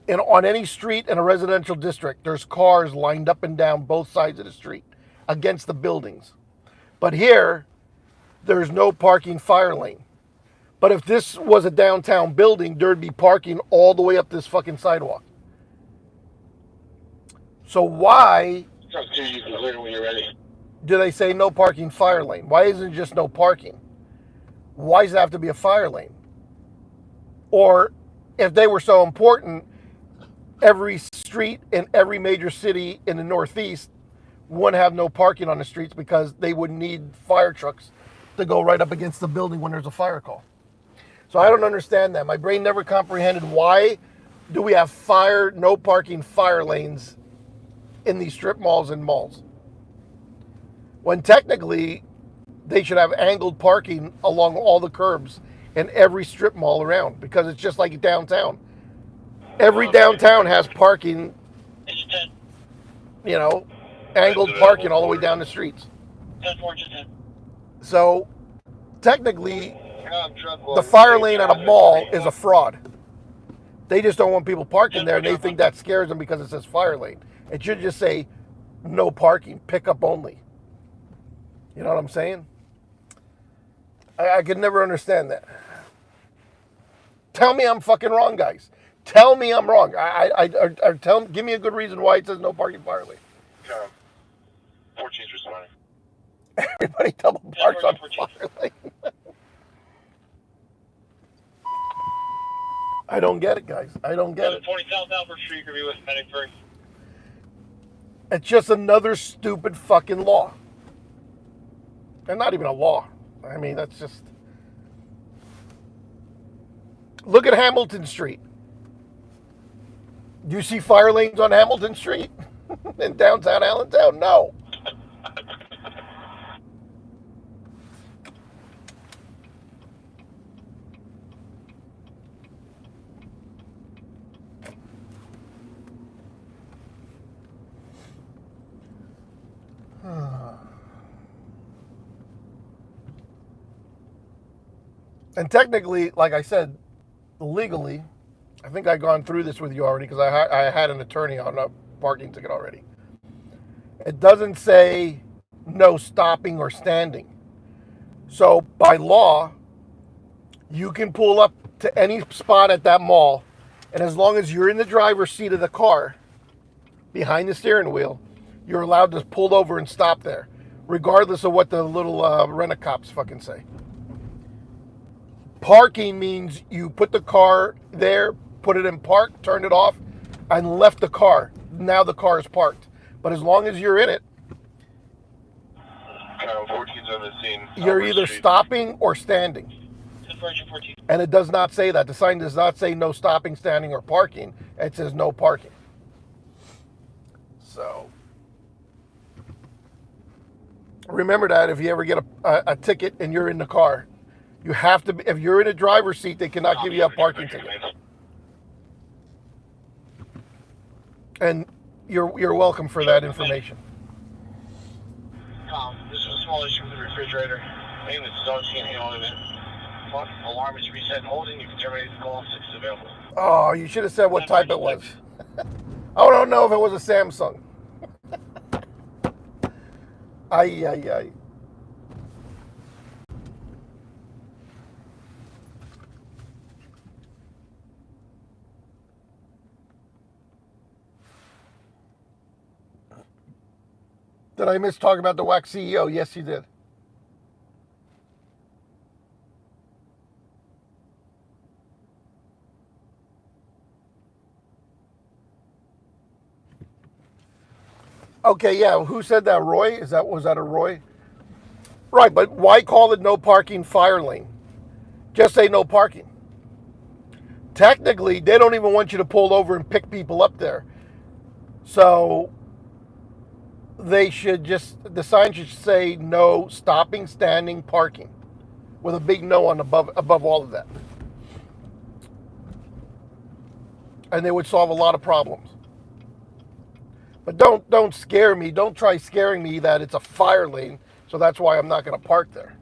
on any street in a residential district, there's cars lined up and down both sides of the street against the buildings. But here, there's no parking fire lane. But if this was a downtown building, there'd be parking all the way up this fucking sidewalk. So why Truck 2, you can clear when you're ready. do they say no parking fire lane? Why isn't it just no parking? Why does it have to be a fire lane? Or if they were so important, every street in every major city in the Northeast wouldn't have no parking on the streets because they would need fire trucks to go right up against the building when there's a fire call. So I don't understand that. My brain never comprehended why do we have no parking fire lanes in these strip malls and malls, when technically they should have angled parking along all the curbs in every strip mall around, because it's just like downtown. Every downtown has parking, angled parking all the way down the streets. So technically, the fire lane at a mall is a fraud. They just don't want people parking there, and they think that scares them because it says fire lane. It should just say no parking, pickup only. You know what I'm saying? I could never understand that. Tell me I'm fucking wrong, guys. Tell me I'm wrong. Give me a good reason why it says no parking fire lane. 14's responding. Everybody double parks on fire lane. I don't get it, guys. I don't get it. 20 South Albert Street could be with Medic first. It's just another stupid fucking law. And not even a law. I mean, that's just... Look at Hamilton Street. Do you see fire lanes on Hamilton Street in downtown Allentown? No. And technically, like I said, legally, I think I've gone through this with you already because I had an attorney on a parking ticket already. It doesn't say no stopping or standing. So by law, you can pull up to any spot at that mall, and as long as you're in the driver's seat of the car, behind the steering wheel, you're allowed to pull over and stop there, regardless of what the little rent-a-cops fucking say. Parking means you put the car there, put it in park, turned it off, and left the car. Now the car is parked. But as long as you're in it, 14's on the scene. you're either stopping or standing. And it does not say that. The sign does not say no stopping, standing, or parking. It says no parking. So remember that if you ever get a ticket and you're in the car, you have to, if you're in a driver's seat, they cannot give you a parking ticket. And you're welcome for that information. This is a small issue with the refrigerator. Maintenance dogs can't handle it. Alarm is reset and holding. You can terminate the call. 6 is available. Oh, you should have said what type it was. I don't know if it was a Samsung. Ay. Did I miss talking about the wax CEO? Yes, you did. Okay, yeah. Who said that? Roy? Was that a Roy? Right, but why call it no parking fire lane? Just say no parking. Technically, they don't even want you to pull over and pick people up there. So they should the sign should say no stopping, standing, parking, with a big no on above all of that. And they would solve a lot of problems. But don't scare me. Don't try scaring me that it's a fire lane, so that's why I'm not going to park there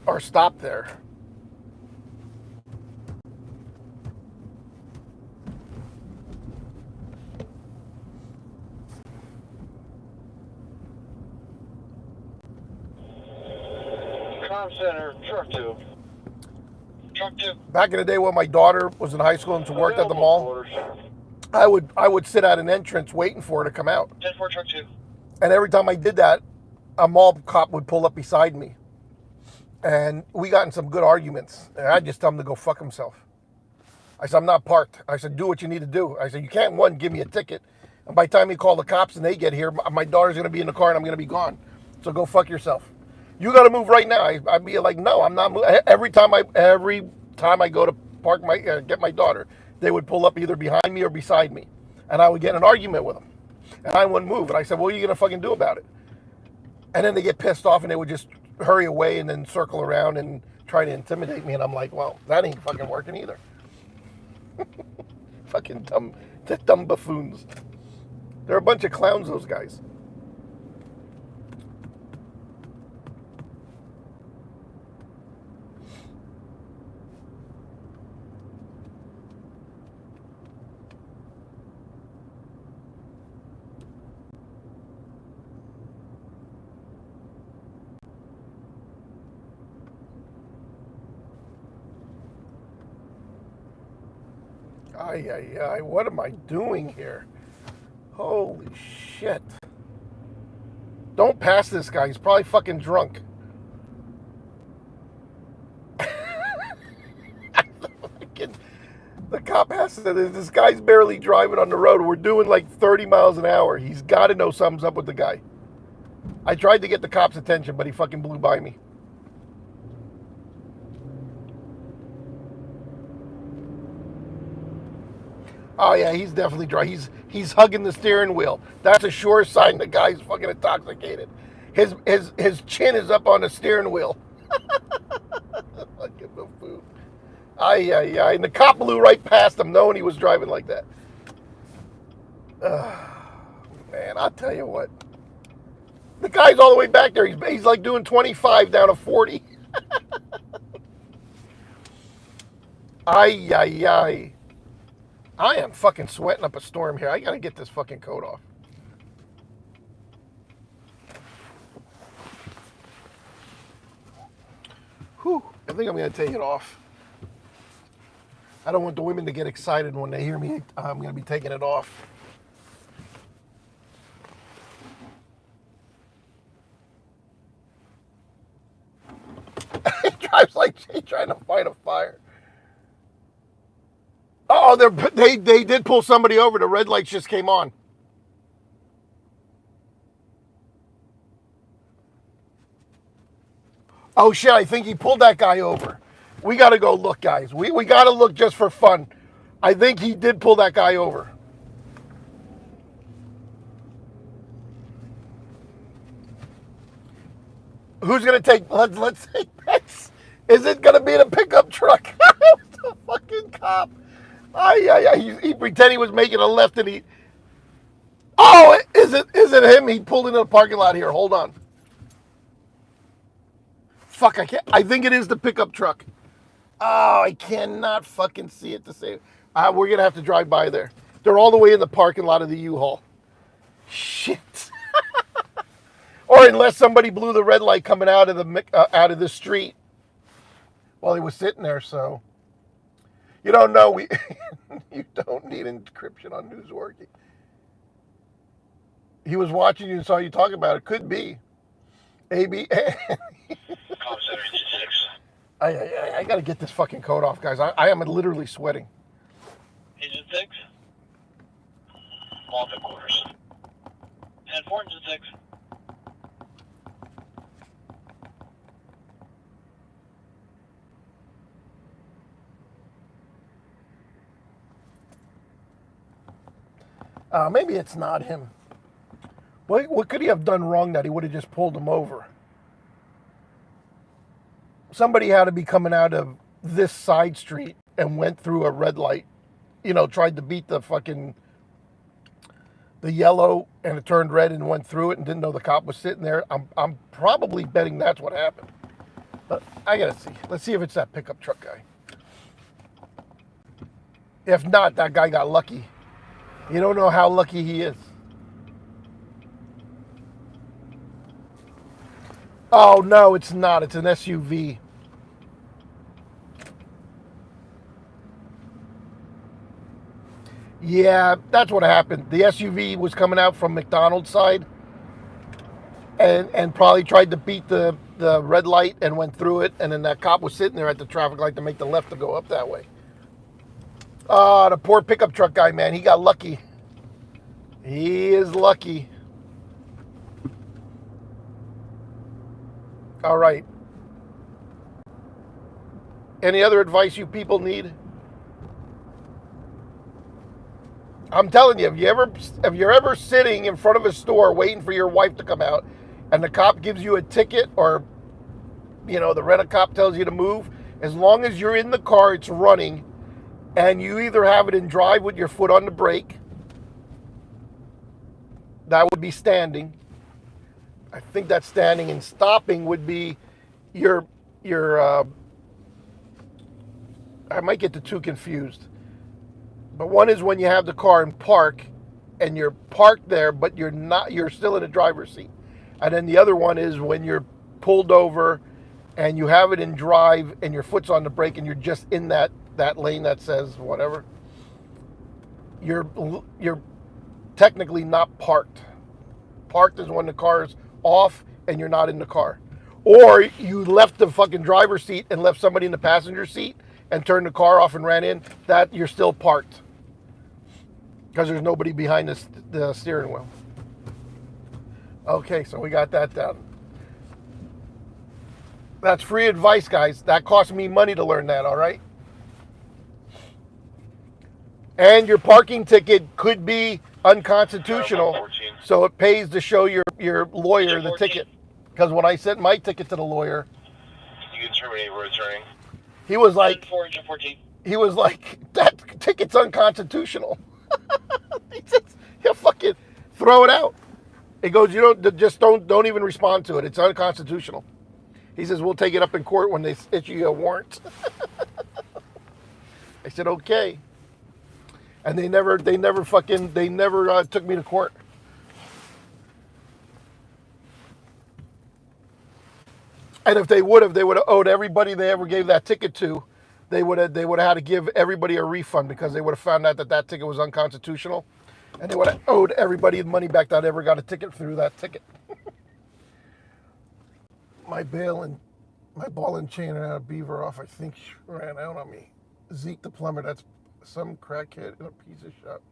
or stop there. Comm Center, truck 2. Truck 2. Back in the day when my daughter was in high school and she worked at the mall, I would sit at an entrance waiting for her to come out. 10-4, Truck 2. And every time I did that, a mall cop would pull up beside me. And we got in some good arguments. And I'd just tell him to go fuck himself. I said, I'm not parked. I said, do what you need to do. I said, you can't, one, give me a ticket. And by the time you call the cops and they get here, my daughter's going to be in the car and I'm going to be gone. So go fuck yourself. You got to move right now. I'd be like, no, I'm not moving. Every time I go to park get my daughter, they would pull up either behind me or beside me. And I would get in an argument with them. And I wouldn't move. And I said, what are you going to fucking do about it? And then they get pissed off and they would just hurry away and then circle around and try to intimidate me. And I'm like, well, that ain't fucking working either. Fucking dumb buffoons. They're a bunch of clowns, those guys. Ay, what am I doing here? Holy shit. Don't pass this guy. He's probably fucking drunk. The cop has to say, this guy's barely driving on the road. We're doing like 30 miles an hour. He's got to know something's up with the guy. I tried to get the cop's attention, but he fucking blew by me. Oh yeah, he's definitely dry. He's hugging the steering wheel. That's a sure sign the guy's fucking intoxicated. His chin is up on the steering wheel. Fucking buffoon. Ay. And the cop blew right past him knowing he was driving like that. Man, I'll tell you what. The guy's all the way back there. He's like doing 25 down to 40. Ay. I am fucking sweating up a storm here. I gotta get this fucking coat off. Whew. I think I'm gonna take it off. I don't want the women to get excited when they hear me. I'm gonna be taking it off. He drives like he's trying to fight a fire. Oh, they did pull somebody over. The red lights just came on. Oh shit, I think he pulled that guy over. We got to go look, guys. We got to look just for fun. I think he did pull that guy over. Who's going to take, let's take bets. Is it going to be the pickup truck? The fucking cop. He pretended he was making a left and he... Oh, is it him? He pulled into the parking lot here. Hold on. Fuck, I think it is the pickup truck. Oh, I cannot fucking see it to save. We're going to have to drive by there. They're all the way in the parking lot of the U-Haul. Shit. Or unless somebody blew the red light coming out of the street while he was sitting there, so... You don't know, you don't need encryption on Newsworthy. He was watching you and saw you talk about it. Could be. AB. I got to get this fucking coat off, guys. I am literally sweating. Engine 6. All the quarters. 10-4, engine 6. Maybe it's not him. What could he have done wrong that he would have just pulled him over? Somebody had to be coming out of this side street and went through a red light. You know, tried to beat the yellow and it turned red and went through it and didn't know the cop was sitting there. I'm probably betting that's what happened. But I gotta see. Let's see if it's that pickup truck guy. If not, that guy got lucky. You don't know how lucky he is. Oh, no, it's not. It's an SUV. Yeah, that's what happened. The SUV was coming out from McDonald's side and probably tried to beat the red light and went through it. And then that cop was sitting there at the traffic light to make the left to go up that way. The poor pickup truck guy, man, he got lucky. He is lucky. All right. Any other advice you people need? I'm telling you, if you're ever sitting in front of a store waiting for your wife to come out and the cop gives you a ticket, or the rent-a-cop tells you to move, as long as you're in the car, it's running, and you either have it in drive with your foot on the brake, that would be standing. I think that's standing, and stopping would be your I might get the two confused. But one is when you have the car in park and you're parked there, but you're still in the driver's seat. And then the other one is when you're pulled over and you have it in drive and your foot's on the brake and you're just in that lane that says whatever. You're technically not parked. Parked is when the car is off and you're not in the car. Or you left the fucking driver's seat and left somebody in the passenger seat and turned the car off and ran in, that you're still parked. Because there's nobody behind the steering wheel. Okay, so we got that down. That's free advice, guys. That cost me money to learn that, all right? And your parking ticket could be unconstitutional, so it pays to show your lawyer the ticket. Because when I sent my ticket to the lawyer, You can terminate road turning. he was like, 14. that ticket's unconstitutional. He says, he'll fucking throw it out. He goes, don't even respond to it. It's unconstitutional. He says, we'll take it up in court when they issue you a warrant. I said, okay. And they never took me to court. And if they would have owed everybody they ever gave that ticket to. They would have had to give everybody a refund because they would have found out that ticket was unconstitutional, and they would have owed everybody the money back that ever got a ticket through that ticket. My ball and chain and a beaver off, I think, ran out on me. Zeke the plumber, that's some crackhead in a pizza shop.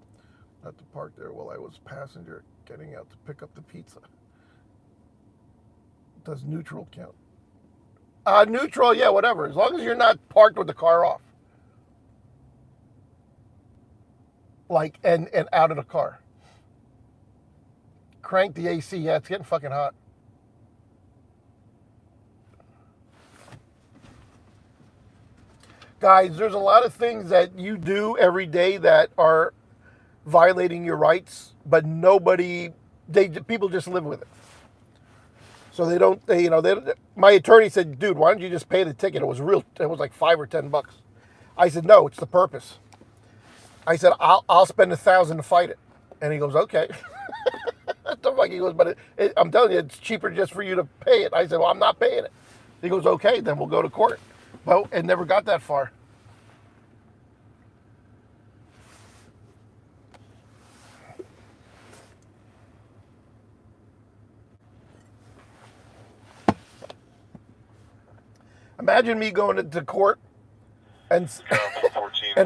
Not to park there while I was passenger getting out to pick up the pizza. Does neutral count? Neutral, yeah, whatever. As long as you're not parked with the car off. Like, and out of the car. Crank the AC, yeah, it's getting fucking hot. Guys, there's a lot of things that you do every day that are violating your rights, but people just live with it. So my attorney said, dude, why don't you just pay the ticket? It was like $5 or $10. I said, no, it's the purpose. I said, I'll spend $1,000 to fight it. And he goes, okay. The fuck? He goes, but I'm telling you, it's cheaper just for you to pay it. I said, well, I'm not paying it. He goes, okay, then we'll go to court. Well, it never got that far. Imagine me going into court and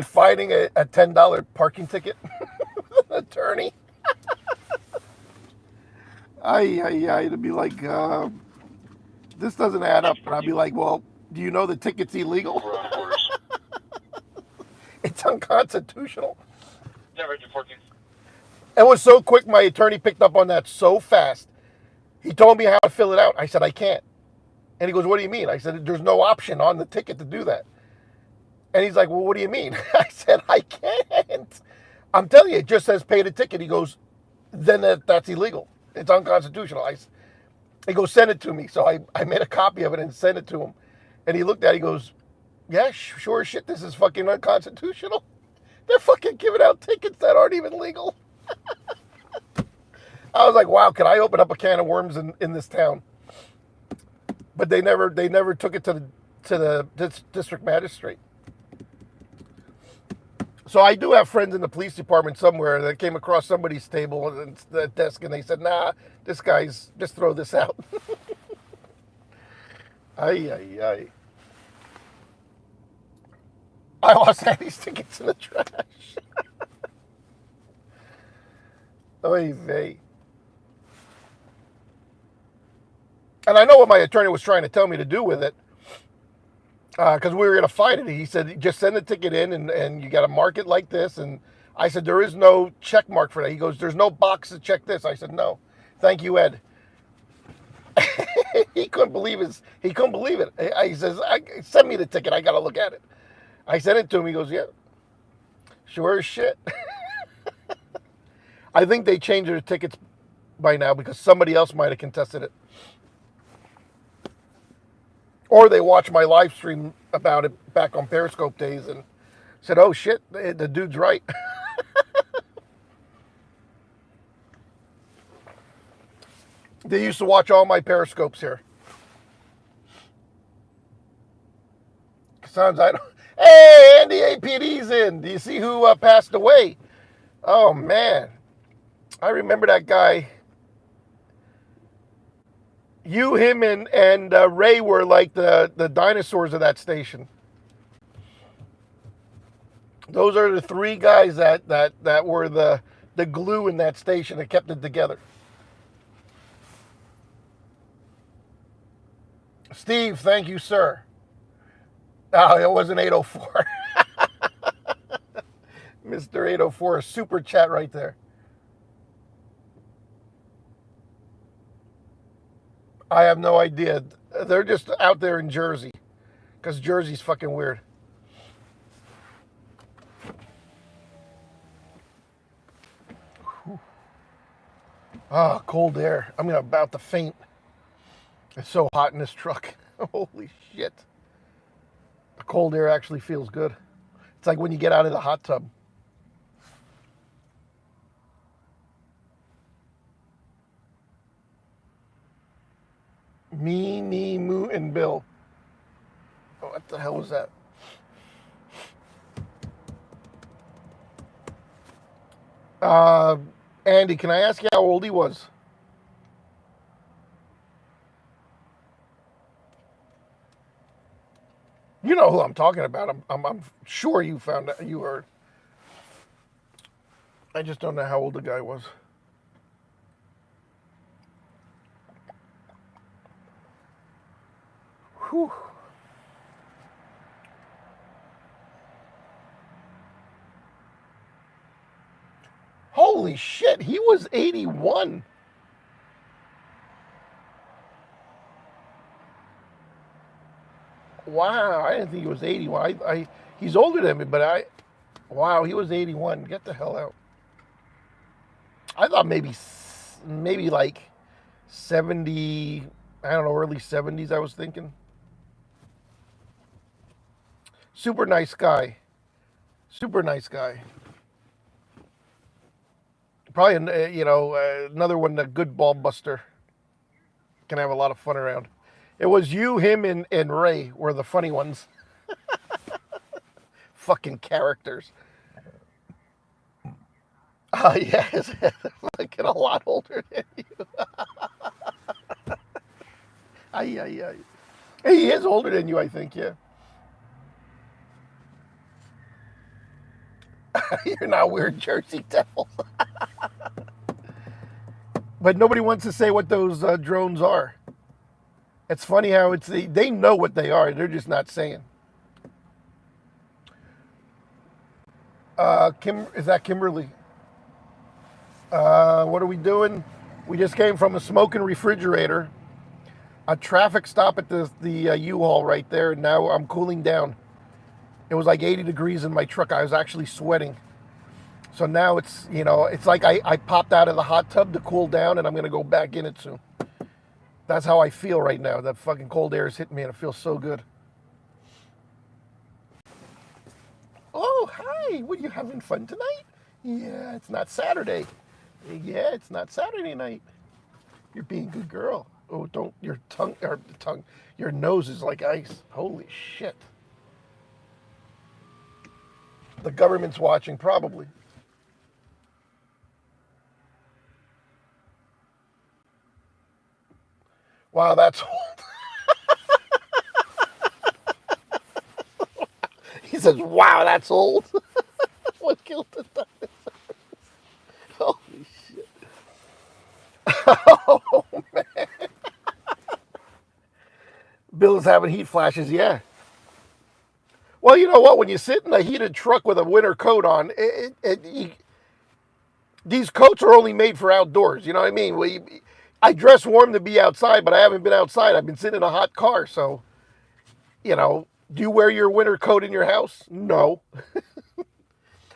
fighting a $10 parking ticket with an attorney. It'd be like, this doesn't add up. And I'd be like, well, do you know the ticket's illegal? It's unconstitutional. It was so quick, my attorney picked up on that so fast. He told me how to fill it out. I said, I can't. And he goes, what do you mean? I said, there's no option on the ticket to do that. And he's like, well, what do you mean? I said, I can't. I'm telling you, it just says pay the ticket. He goes, then that's illegal. It's unconstitutional. He goes, send it to me. So I made a copy of it and sent it to him. And he looked at it, he goes, yeah, sure as shit, this is fucking unconstitutional. They're fucking giving out tickets that aren't even legal. I was like, wow, can I open up a can of worms in this town? But they never took it to the district magistrate. So I do have friends in the police department somewhere that came across somebody's table and the desk, and they said, "Nah, this guy's just throw this out." Ay, ay, ay. I lost Andy's tickets in the trash. Oy vey. And I know what my attorney was trying to tell me to do with it, because we were going to fight it. He said, just send the ticket in, and you got to mark it like this. And I said, there is no check mark for that. He goes, there's no box to check this. I said, no. Thank you, Ed. He couldn't believe it. He says, send me the ticket. I got to look at it. I sent it to him. He goes, yeah, sure as shit. I think they changed their tickets by now because somebody else might have contested it. Or they watched my live stream about it back on Periscope days and said, oh shit, the dude's right. They used to watch all my Periscopes here. Sons, I don't. Hey, Andy APD's in. Do you see who passed away? Oh man, I remember that guy. You, him, and Ray were like the dinosaurs of that station. Those are the three guys that were the glue in that station that kept it together. Steve, thank you, sir. Oh, it wasn't 804. Mr. 804, a super chat right there. I have no idea. They're just out there in Jersey, because Jersey's fucking weird. Ah, cold air. I'm about to faint. It's so hot in this truck. Holy shit. The cold air actually feels good. It's like when you get out of the hot tub. Me, Moo, and Bill. Oh, what the hell was that? Andy, can I ask you how old he was? You know who I'm talking about. I'm sure you found out. You heard. I just don't know how old the guy was. Whew. Holy shit, he was 81. Wow, I didn't think he was 81. He's older than me, but wow, he was 81. Get the hell out. I thought maybe like 70, I don't know, early 70s I was thinking. Super nice guy. Super nice guy. Probably, another one, a good ball buster. Can have a lot of fun around. It was you, him, and Ray were the funny ones. Fucking characters. Yes, fucking a lot older than you. Ay. Hey, he is older than you, I think, yeah. You're not weird, Jersey Devil. But nobody wants to say what those drones are. It's funny how they know what they are. They're just not saying. Is that Kimberly? What are we doing? We just came from a smoking refrigerator, a traffic stop at the U-Haul right there, and now I'm cooling down. It was like 80 degrees in my truck. I was actually sweating. So now it's like I popped out of the hot tub to cool down, and I'm going to go back in it soon. That's how I feel right now. That fucking cold air is hitting me, and it feels so good. Oh, hi. What, you having fun tonight? Yeah, it's not Saturday. Yeah, it's not Saturday night. You're being a good girl. Oh, don't, your nose is like ice. Holy shit. The government's watching, probably. Wow, that's old. He says, wow, that's old. What killed the dinosaurs? Holy shit. Oh, man. Bill is having heat flashes, yeah. Well, you know what? When you sit in a heated truck with a winter coat on, these coats are only made for outdoors. You know what I mean? I dress warm to be outside, but I haven't been outside. I've been sitting in a hot car. So, you know, do you wear your winter coat in your house? No.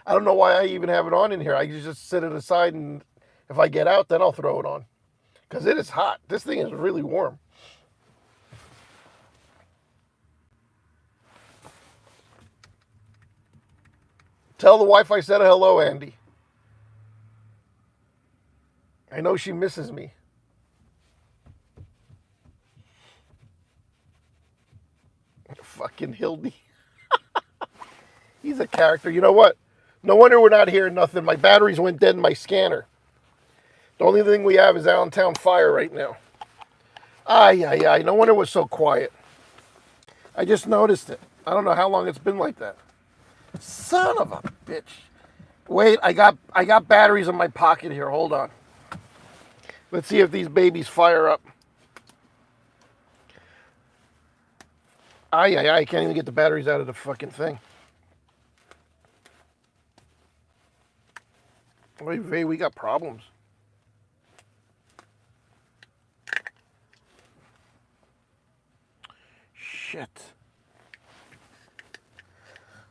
I don't know why I even have it on in here. I just sit it aside, and if I get out, then I'll throw it on. Because it is hot. This thing is really warm. Tell the wife I said hello, Andy. I know she misses me. Fucking Hildy. He's a character. You know what? No wonder we're not hearing nothing. My batteries went dead in my scanner. The only thing we have is Allentown fire right now. Ay. No wonder it was so quiet. I just noticed it. I don't know how long it's been like that. Son of a bitch. Wait, I got batteries in my pocket here. Hold on. Let's see if these babies fire up. I can't even get the batteries out of the fucking thing. Wait, we got problems. Shit.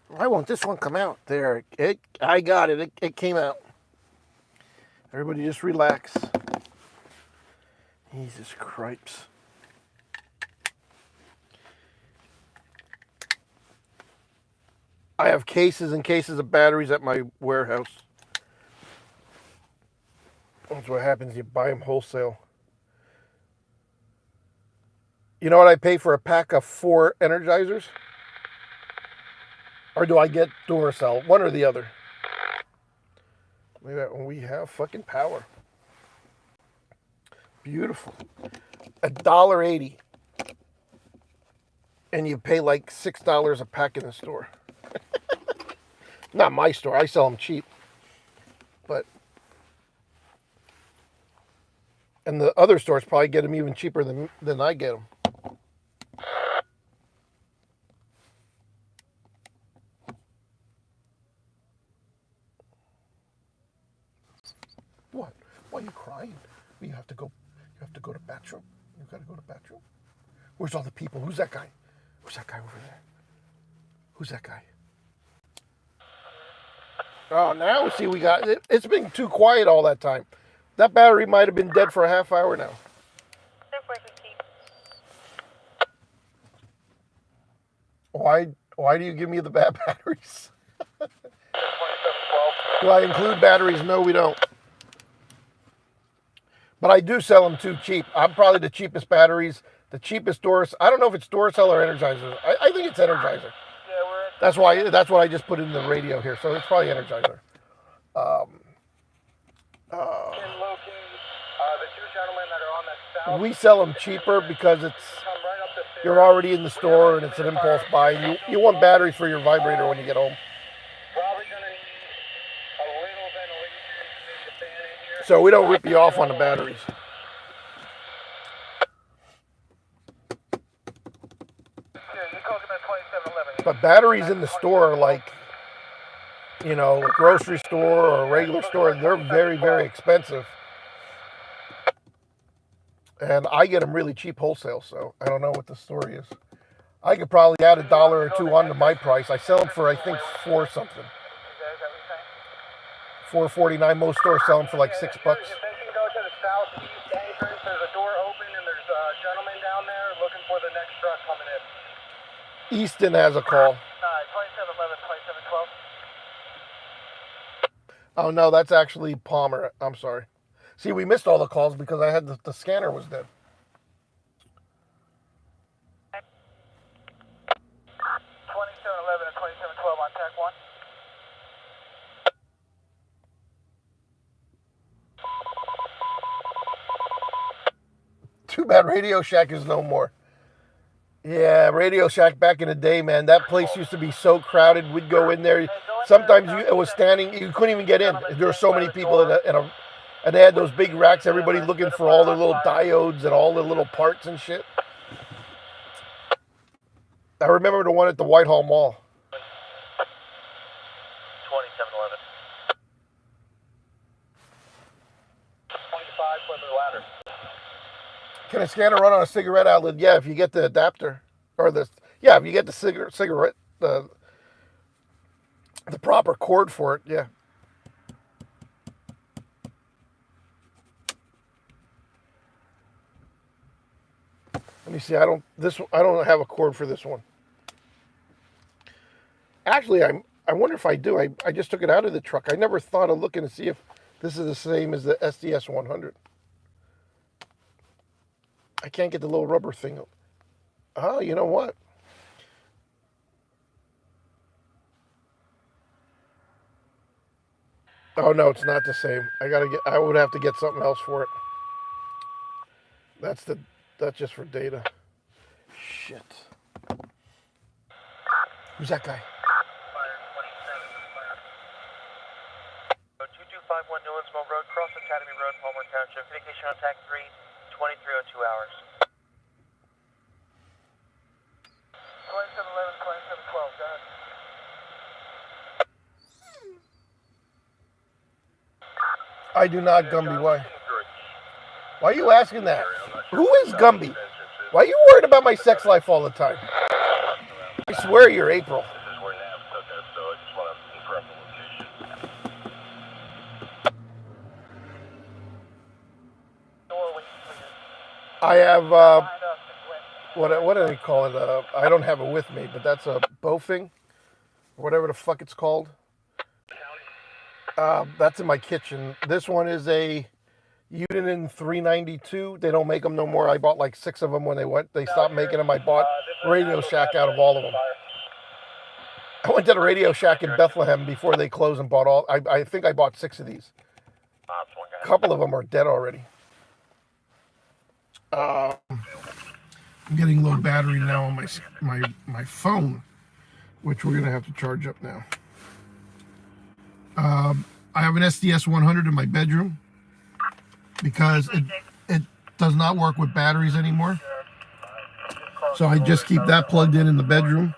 Why won't this one come out? There, I got it. It came out. Everybody just relax. Jesus Christ. I have cases and cases of batteries at my warehouse. That's what happens. You buy them wholesale. You know what I pay for a pack of 4 Energizers? Or do I get Duracell? One or the other. Look at that. We have fucking power. Beautiful. $1.80. And you pay like $6 a pack in the store. Not my store. I sell them cheap. But... and the other stores probably get them even cheaper than I get them. What? Why are you crying? You have to go to bathroom. You gotta go to bathroom. Where's all the people? Who's that guy? Who's that guy over there? Who's that guy? Oh, now see we got it. It's been too quiet all that time. That battery might have been dead for a half hour now. Why do you give me the bad batteries? Do I include batteries? No, we don't. But I do sell them too cheap. I'm probably the cheapest batteries, the cheapest Duracell. I don't know if it's Duracell or Energizer. I think it's Energizer. That's what I just put in the radio here. So it's probably Energizer. We sell them cheaper because you're already in the store and it's an impulse buy. You want batteries for your vibrator when you get home. So we don't rip you off on the batteries. But batteries in the store are like, you know, a grocery store or a regular store, they're very, very expensive. And I get them really cheap wholesale, so I don't know what the story is. I could probably add $1 or $2 onto my price. I sell them for, I think, $4 something. $4.49. Most stores sell them for like $6. If they can go to the southeast entrance, there's a door open and there's a gentleman down there looking for the next truck coming in. Easton has a call. 2711, 2712. Oh, no, that's actually Palmer. I'm sorry. See, we missed all the calls because I had the scanner was dead. 2711 and 2712 on track 1. Too bad Radio Shack is no more. Yeah, Radio Shack back in the day, man. That place used to be so crowded. We'd go in there. Sometimes it was standing. You couldn't even get in. There were so many people and they had those big racks. Everybody looking for all their little diodes and all their little parts and shit. I remember the one at the Whitehall Mall. 2711. 25 for the ladder. Can a scanner run on a cigarette outlet? Yeah, if you get the adapter or if you get the cigarette the proper cord for it. Yeah. Let me see. I don't have a cord for this one. Actually, I wonder if I do. I just took it out of the truck. I never thought of looking to see if this is the same as the SDS 100. I can't get the little rubber thing. Oh, you know what? Oh no, it's not the same. I would have to get something else for it. That's just for data. Shit. Who's that guy? 2251 Newlands Mill Road, Cross Academy Road, Palmer Township. Communication on TAC 3, 2302 hours. 2711, 2712, go ahead. I do not, Gumby. Why? Why are you asking that? Who is Gumby? Why are you worried about my sex life all the time? I swear you're April. I have, what do they call it? I don't have it with me, but that's a Bofing, or whatever the fuck it's called. That's in my kitchen. This one is a Udinen 392. They don't make them no more. I bought like 6 of them when they stopped making them. I bought Radio Shack out of all of them. I went to the Radio Shack in Bethlehem before they closed and bought all. I think I bought 6 of these. A couple of them are dead already. I'm getting low battery now on my phone, which we're gonna have to charge up now. I have an SDS 100 in my bedroom because it does not work with batteries anymore. So I just keep that plugged in the bedroom.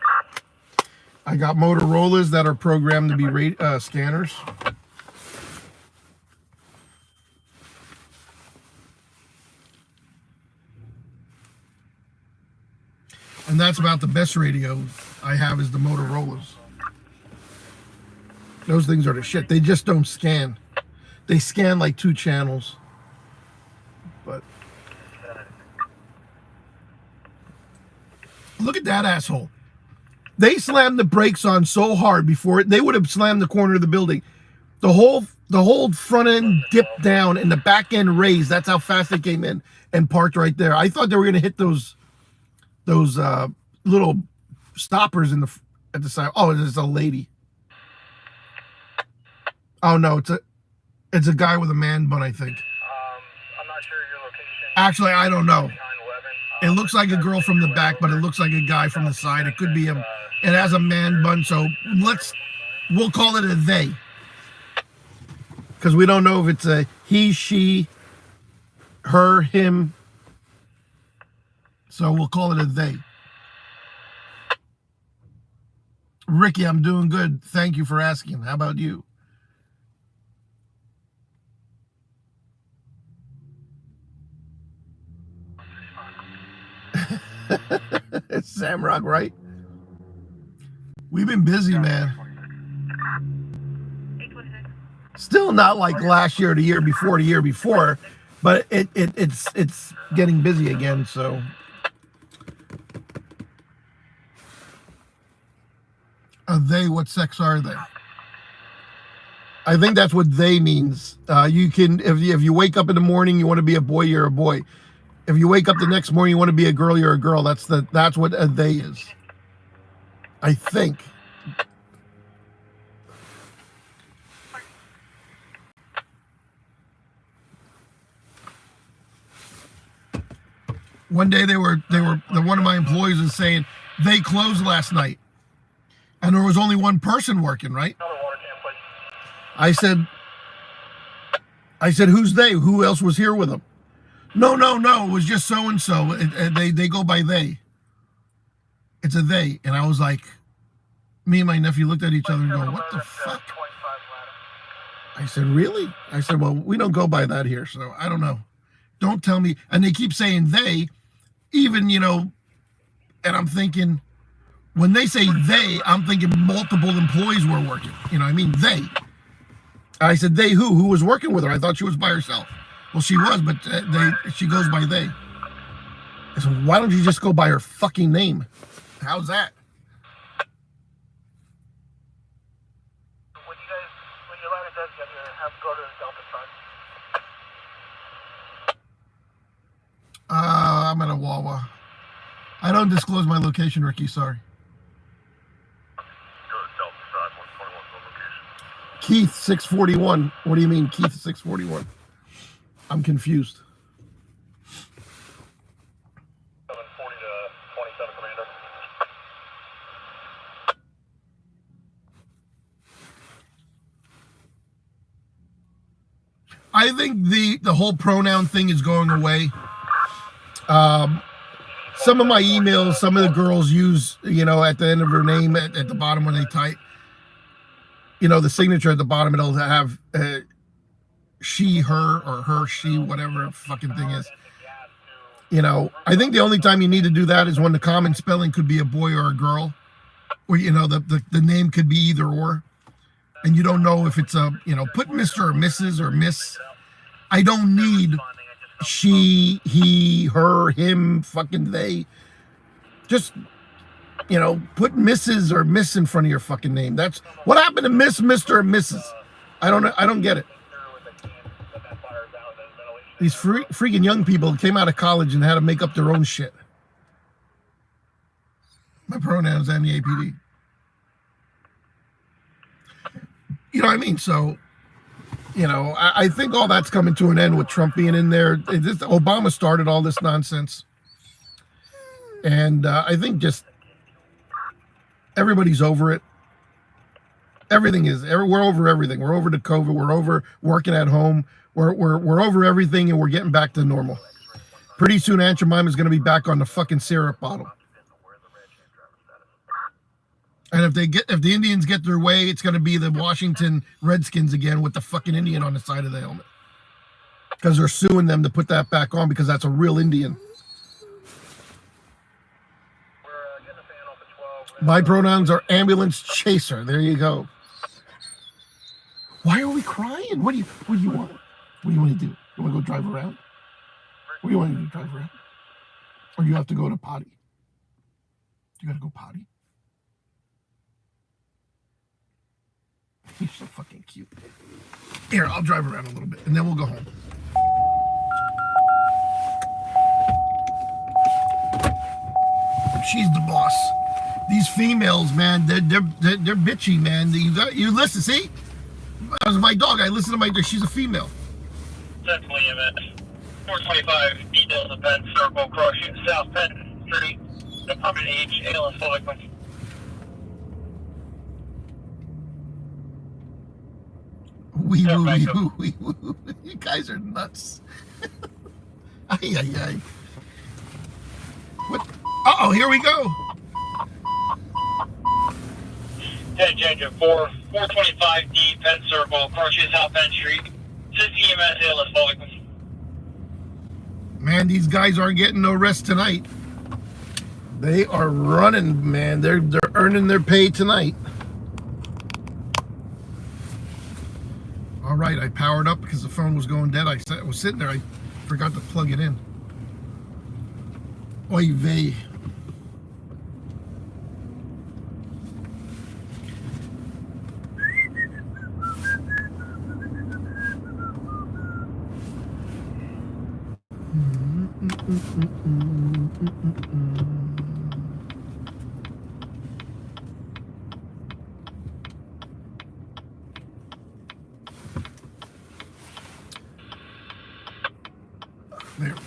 I got Motorola's that are programmed to be scanners. And that's about the best radio I have is the Motorola's. Those things are the shit. They just don't scan. They scan like 2 channels. But look at that asshole. They slammed the brakes on so hard before they would have slammed the corner of the building. The whole front end dipped down and the back end raised. That's how fast they came in and parked right there. I thought they were gonna hit those little stoppers at the side. Oh, it's a lady. Oh no, it's a guy with a man bun, I think. I'm not sure your location. Actually, I don't know. It looks like a girl from the back, but it looks like a guy from the side. It could be it has a man bun, so we'll call it a they. Because we don't know if it's a he, she, her, him. So we'll call it a they. Ricky, I'm doing good. Thank you for asking. How about you? It's Samrock, right? We've been busy, man. Still not like last year, the year before, but it's getting busy again. So are they? What sex are they? I think that's what they means. You can if you wake up in the morning, you want to be a boy, you're a boy. If you wake up the next morning, you want to be a girl, you're a girl. That's what a they is. I think. One day one of my employees was saying they closed last night, and there was only one person working, right? I said, who's they? Who else was here with them? No, it was just so and so. They go by they. It's a they, and I was like, me and my nephew looked at each other and go, what the fuck? I said, really? I said, well, we don't go by that here, so I don't know. Don't tell me. And they keep saying they, even, and I'm thinking, when they say they, I'm thinking multiple employees were working. I mean, they. I said, they who? Who was working with her? I thought she was by herself. Well, she was, but she goes by they. I said, why don't you just go by her fucking name? How's that? When your ladder does get here, have to go to the Delta side. I'm at a Wawa. I don't disclose my location, Ricky. Sorry. Go to Delta side, 121 location. Keith 641. What do you mean, Keith 641? I'm confused. 740 to 27, Commander. I think the whole pronoun thing is going away. Some of my emails, some of the girls use, at the end of her name, at the bottom when they type, the signature at the bottom, it'll have she, her, or her, she, whatever fucking thing is. I think the only time you need to do that is when the common spelling could be a boy or a girl, or, the name could be either or. And you don't know if it's put Mr. or Mrs. or Miss. I don't need she, he, her, him, fucking they. Just, put Mrs. or Miss in front of your fucking name. That's what happened to Miss, Mr. and Mrs. I don't get it. These freaking young people came out of college and had to make up their own shit. My pronouns and the APD. You know what I mean? So, I think all that's coming to an end with Trump being in there. Obama started all this nonsense. And I think just everybody's over it. Everything is. We're over everything. We're over the COVID. We're over working at home. We're over everything, and we're getting back to normal. Pretty soon, Aunt Jemima is going to be back on the fucking syrup bottle. And if the Indians get their way, it's going to be the Washington Redskins again with the fucking Indian on the side of the helmet. Because they're suing them to put that back on because that's a real Indian. My pronouns are ambulance chaser. There you go. Why are we crying? What do you want? What do you want to do? You want to go drive around? What do you want to do? Drive around? Or you have to go to potty? You got to go potty? You're so fucking cute. Here, I'll drive around a little bit, and then we'll go home. She's the boss. These females, man, they're bitchy, man. You listen, see? That was my dog. I listen to my dog. She's a female. Central EMS. 425, details of Penn Circle, crossing South Penn Street, Department H, ALS Fullerton. Wee woo. You guys are nuts. Ay. What? Uh-oh, here we go. 10 change of 425D, Penn Circle, crossing South Penn Street. Says EMS, ALS Fullerton. Man, these guys aren't getting no rest tonight. They are running, man. They're earning their pay tonight. All right, I powered up because the phone was going dead. I was sitting there. I forgot to plug it in. Oy vey. There we go.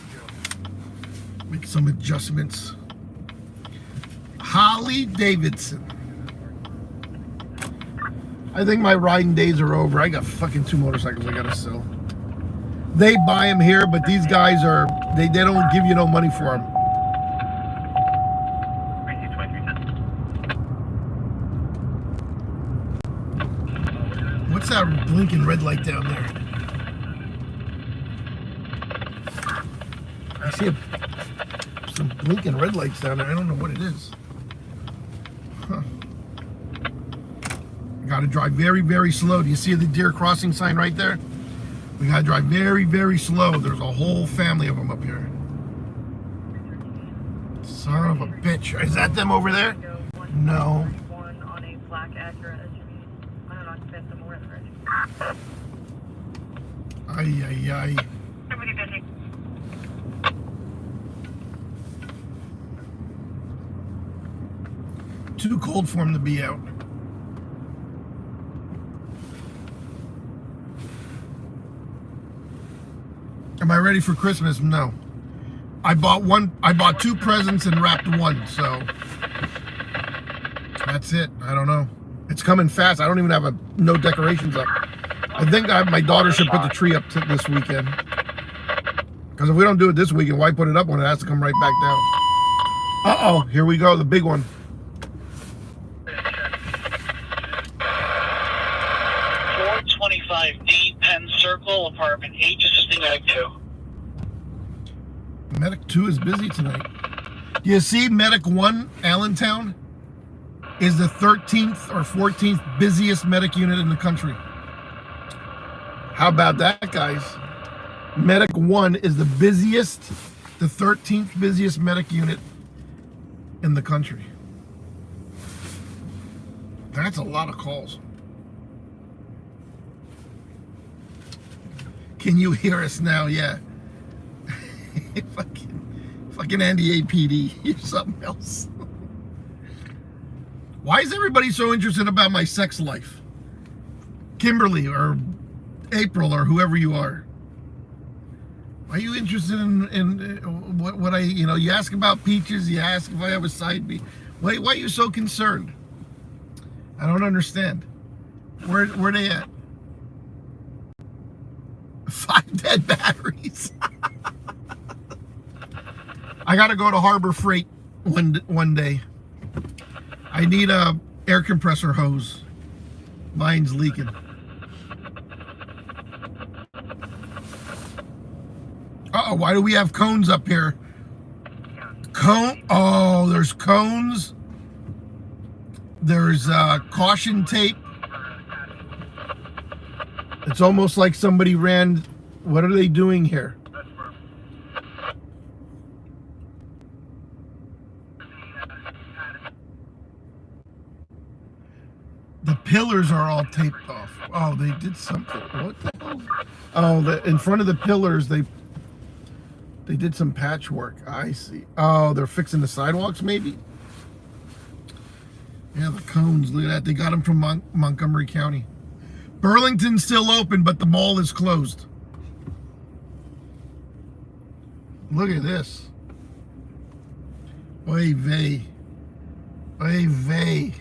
Make some adjustments. Holly Davidson. I think my riding days are over. I got fucking 2 motorcycles I gotta sell. They buy them here, but these guys are, they don't give you no money for them. What's that blinking red light down there? I see some blinking red lights down there. I don't know what it is. Huh. Got to drive very, very slow. Do you see the deer crossing sign right there? We got to drive very, very slow. There's a whole family of them up here. Son of a bitch. Is that them over there? No. Ay, ay, ay. Too cold for him to be out. Am I ready for Christmas? No. I bought 2 presents and wrapped 1, so that's it. I don't know. It's coming fast. I don't even have no decorations up. I think my daughter should put the tree up this weekend. Because if we don't do it this weekend, why put it up when it has to come right back down? Uh-oh, here we go, the big one. 425D Penn Circle, apartment 8, assisting Medic 2. Medic 2 is busy tonight. You see, Medic 1, Allentown, is the 13th or 14th busiest medic unit in the country. How about that, guys? Medic 1 is the busiest, the 13th busiest medic unit in the country. That's a lot of calls. Can you hear us now? Yeah. fucking Andy APD. You're something else. Why is everybody so interested about my sex life? Kimberly or April or whoever you are. Are you interested in what I, you ask about peaches, you ask if I have a side B. Why are you so concerned? I don't understand. Where they at? 5 dead batteries. I gotta go to Harbor Freight one day. I need a air compressor hose. Mine's leaking. Uh-oh, why do we have cones up here? Oh, there's cones. There's caution tape. It's almost like somebody ran. What are they doing here? The pillars are all taped off. Oh, they did something. What the hell? Oh, in front of the pillars, they did some patchwork. I see. Oh, they're fixing the sidewalks, maybe? Yeah, the cones. Look at that. They got them from Montgomery County. Burlington's still open, but the mall is closed. Look at this. Oy vey. Oy vey.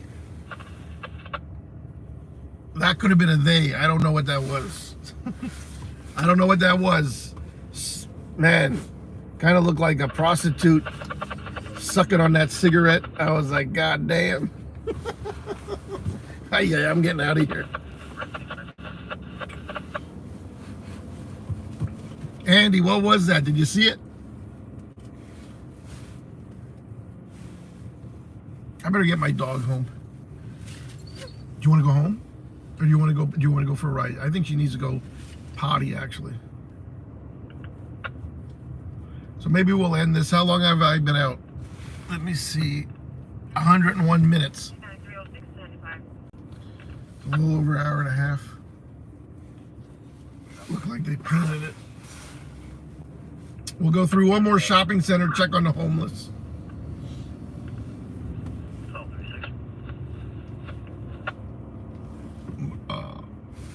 That could have been a they. I don't know what that was. I don't know what that was. Man, kind of looked like a prostitute sucking on that cigarette. I was like, God damn. Yeah, I'm getting out of here. Andy, what was that? Did you see it? I better get my dog home. Do you want to go home? Or do you want to go for a ride? I think she needs to go potty, actually. So maybe we'll end this. How long have I been out? Let me see. 101 minutes. A little over an hour and a half. Look like they painted it. We'll go through one more shopping center, check on the homeless.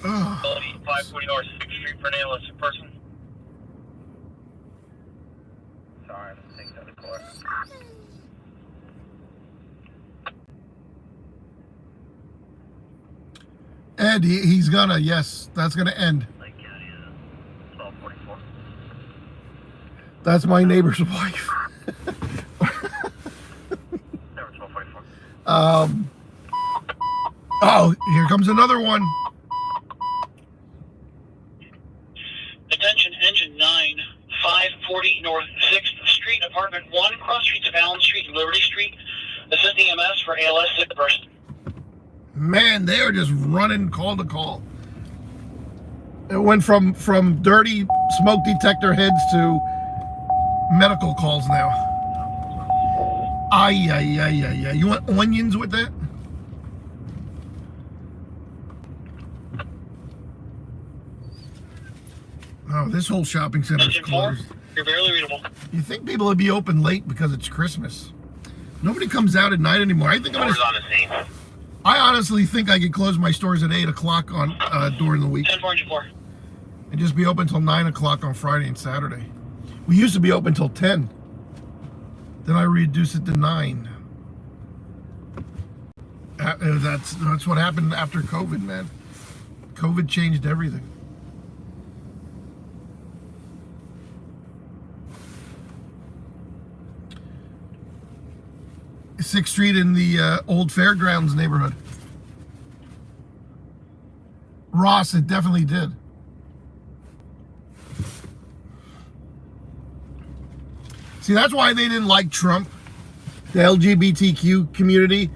Quality 540 North 6th Street for an ALS person. Sorry, I don't think so. ahead. He's gonna. Yes, that's gonna end. Lake County, 1244. That's my neighbor's wife. Number 1244. Oh, here comes another one. Attention, engine 9, 540 North 6th Street, apartment 1, cross streets of Allen Street and Liberty Street. Assist EMS for ALS sick person. Man, they are just running call to call. It went from dirty smoke detector heads to medical calls now. Ay, ay, ay, ay, ay. You want onions with that? Oh, this whole shopping center is Engine 4, closed. you're barely readable. You think people would be open late because it's Christmas? Nobody comes out at night anymore. I think Doors on the scene. I honestly think I could close my stores at 8 o'clock on during the week 10-4, engine 4. and just be open till 9 o'clock on Friday and Saturday. We used to be open till 10. Then I reduced it to 9. That's what happened after COVID, man. COVID changed everything. Sixth Street in the old Fairgrounds neighborhood. Ross, it definitely did. See, that's why they didn't like Trump, the LGBTQ community,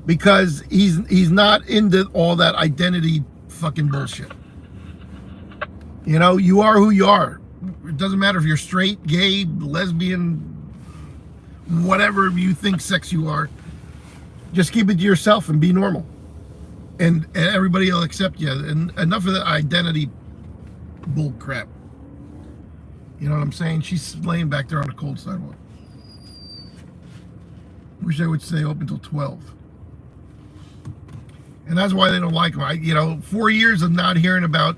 because he's not into all that identity fucking bullshit. You know, you are who you are. It doesn't matter if you're straight, gay, lesbian, whatever you think sex you are. Just keep it to yourself and be normal. And everybody will accept you. And enough of that identity bull crap. You know what I'm saying? She's laying back there on the cold sidewalk. Wish I would stay open till 12. And that's why they don't like them. 4 years of not hearing about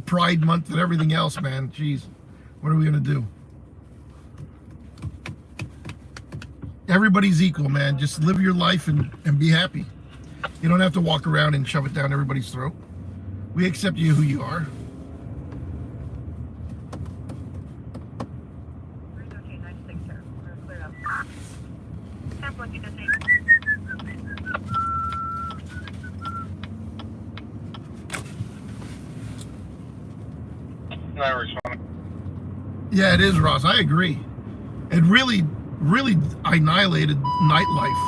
Pride Month and everything else, man. Jeez, what are we going to do? Everybody's equal, man. Just live your life and be happy. You don't have to walk around and shove it down everybody's throat. We accept you who you are. Yeah, it is, Ross. I agree. It really annihilated nightlife.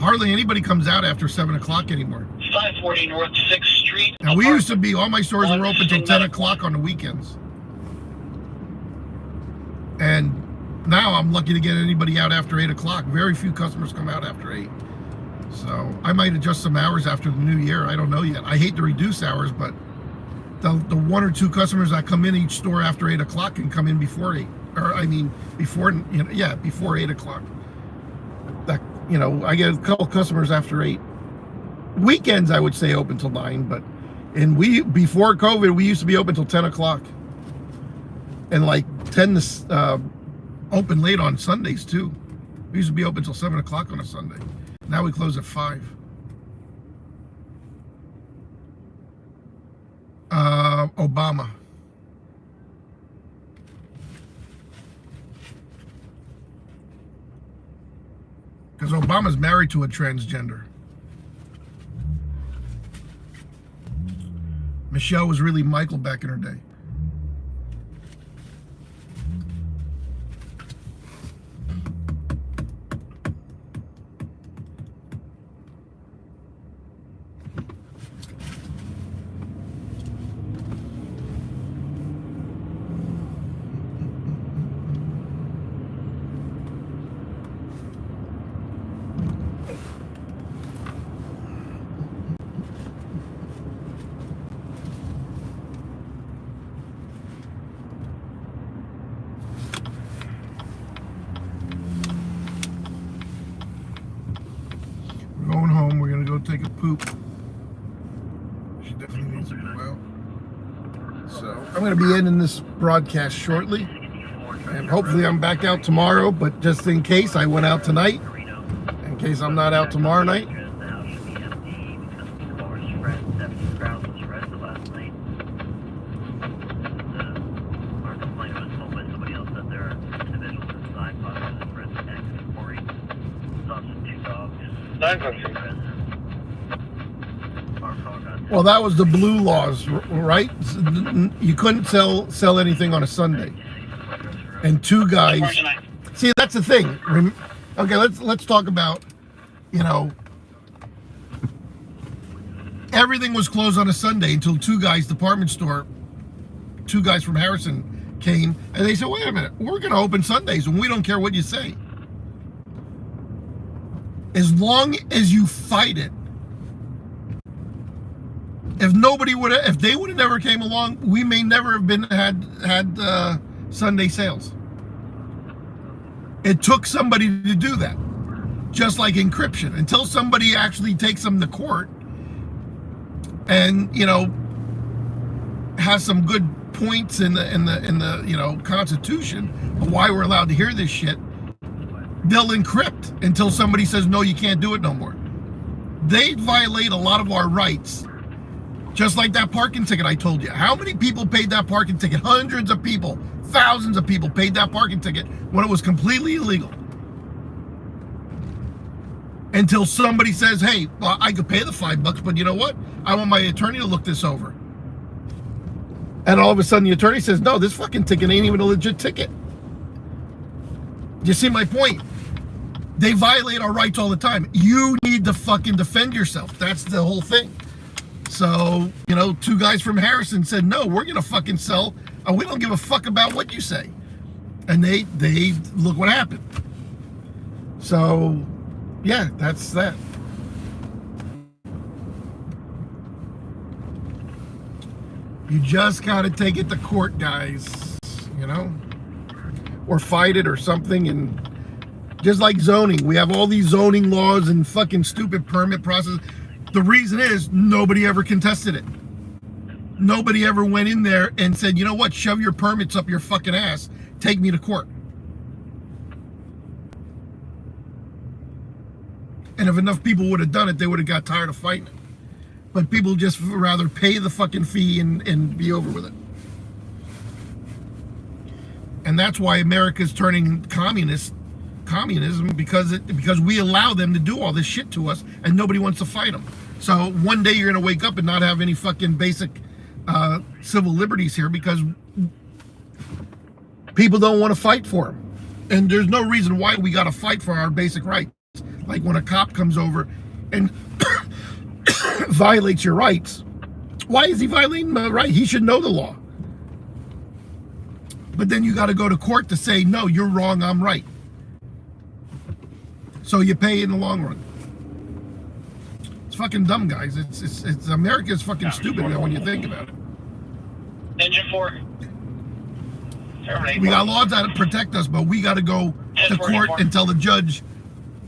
Hardly anybody comes out after 7 o'clock anymore. 540 North 6th Street. And we used to be, all my stores were open till 10 o'clock on the weekends. And now I'm lucky to get anybody out after 8 o'clock. Very few customers come out after 8. So I might adjust some hours after the new year. I don't know yet. I hate to reduce hours, but the 1 or 2 customers that come in each store after 8 o'clock can come in before 8. Or I mean, before 8 o'clock. That, I get a couple customers after 8. Weekends I would say open till 9, but before COVID we used to be open till 10 o'clock. And like 10 to open late on Sundays too. We used to be open till 7 o'clock on a Sunday. Now we close at 5. Obama. Because Obama's married to a transgender. Michelle was really Michael back in her day. Going home, we're gonna go take a poop. She definitely needs to go out. So I'm gonna be ending this broadcast shortly, and hopefully I'm back out tomorrow. But just in case I went out tonight, in case I'm not out tomorrow night, Well, that was the blue laws, right? You couldn't sell anything on a Sunday. And two guys. See, that's the thing. Okay, let's talk about, you know, everything was closed on a Sunday until two guys, department store, two guys from Harrison came and they said, wait a minute, we're going to open Sundays and we don't care what you say. As long as you fight it. If they would have never came along, we may never have had Sunday sales. It took somebody to do that. Just like Encryption. Until somebody actually takes them to court and, you know, has some good points in the you know, Constitution of why we're allowed to hear this shit, they'll encrypt until somebody says, no, you can't do it no more. They violate a lot of our rights. Just like that parking ticket I told you. How many people paid that parking ticket? Hundreds of people, thousands of people paid that parking ticket when it was completely illegal. Until somebody says, hey, well, I could pay the $5, but you know what? I want my attorney to look this over. And all of a sudden the attorney says, no, this fucking ticket ain't even a legit ticket. You see my point? They violate our rights all the time. You need to fucking defend yourself. That's the whole thing. So, you know, two guys from Harrison said, no, we're going to fucking sell. We don't give a fuck about what you say. And they look what happened. So, yeah, that's that. You just got to take it to court, guys, you know, or fight it or something. And just like zoning, we have all these zoning laws and fucking stupid permit process. The reason is nobody ever contested it. Nobody ever went in there and said, you know what, shove your permits up your fucking ass, take me to court. And if enough people would have done it, they would have got tired of fighting it. But people just rather pay the fucking fee and be over with it. And that's why America's turning communism, because we allow them to do all this shit to us and nobody wants to fight them. So one day you're going to wake up and not have any fucking basic civil liberties here because people don't want to fight for them. And there's no reason why we got to fight for our basic rights. Like when a cop comes over and violates your rights, why is he violating the right? He should know the law. But then you got to go to court to say, no, you're wrong, I'm right. So you pay in the long run. It's fucking dumb, guys. It's America's fucking stupid when you think about it. Engine 4. We got laws that protect us, but we got to go to court and tell the judge,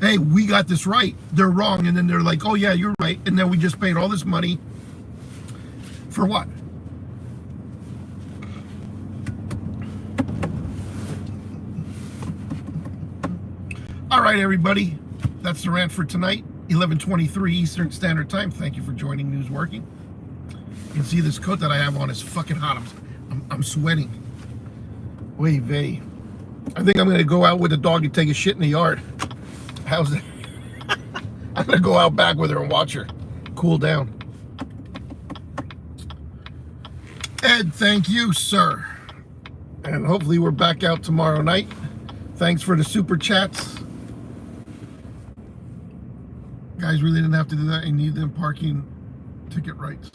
hey, we got this right. They're wrong. And then they're like, oh, yeah, you're right. And then we just paid all this money for what? All right, everybody. That's the rant for tonight. 11:23 Eastern Standard Time. Thank you for joining News Working. You can see this coat that I have on is fucking hot. I'm sweating. Wait, vey. I think I'm going to go out with the dog and take a shit in the yard. How's that? I'm going to go out back with her and watch her cool down. Ed, thank you, sir. And hopefully we're back out tomorrow night. Thanks for the super chats. Guys really didn't have to do that. I need them parking ticket rights.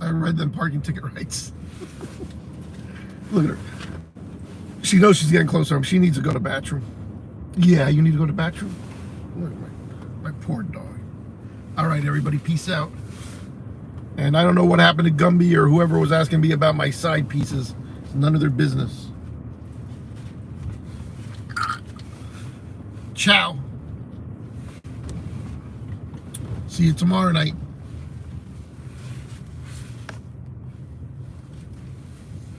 I read them parking ticket rights. Look at her. She knows she's getting close to him. She needs to go to the bathroom. Yeah, you need to go to the bathroom? Look at my poor dog. All right, everybody, peace out. And I don't know what happened to Gumby or whoever was asking me about my side pieces. It's none of their business. Ciao. See you tomorrow night.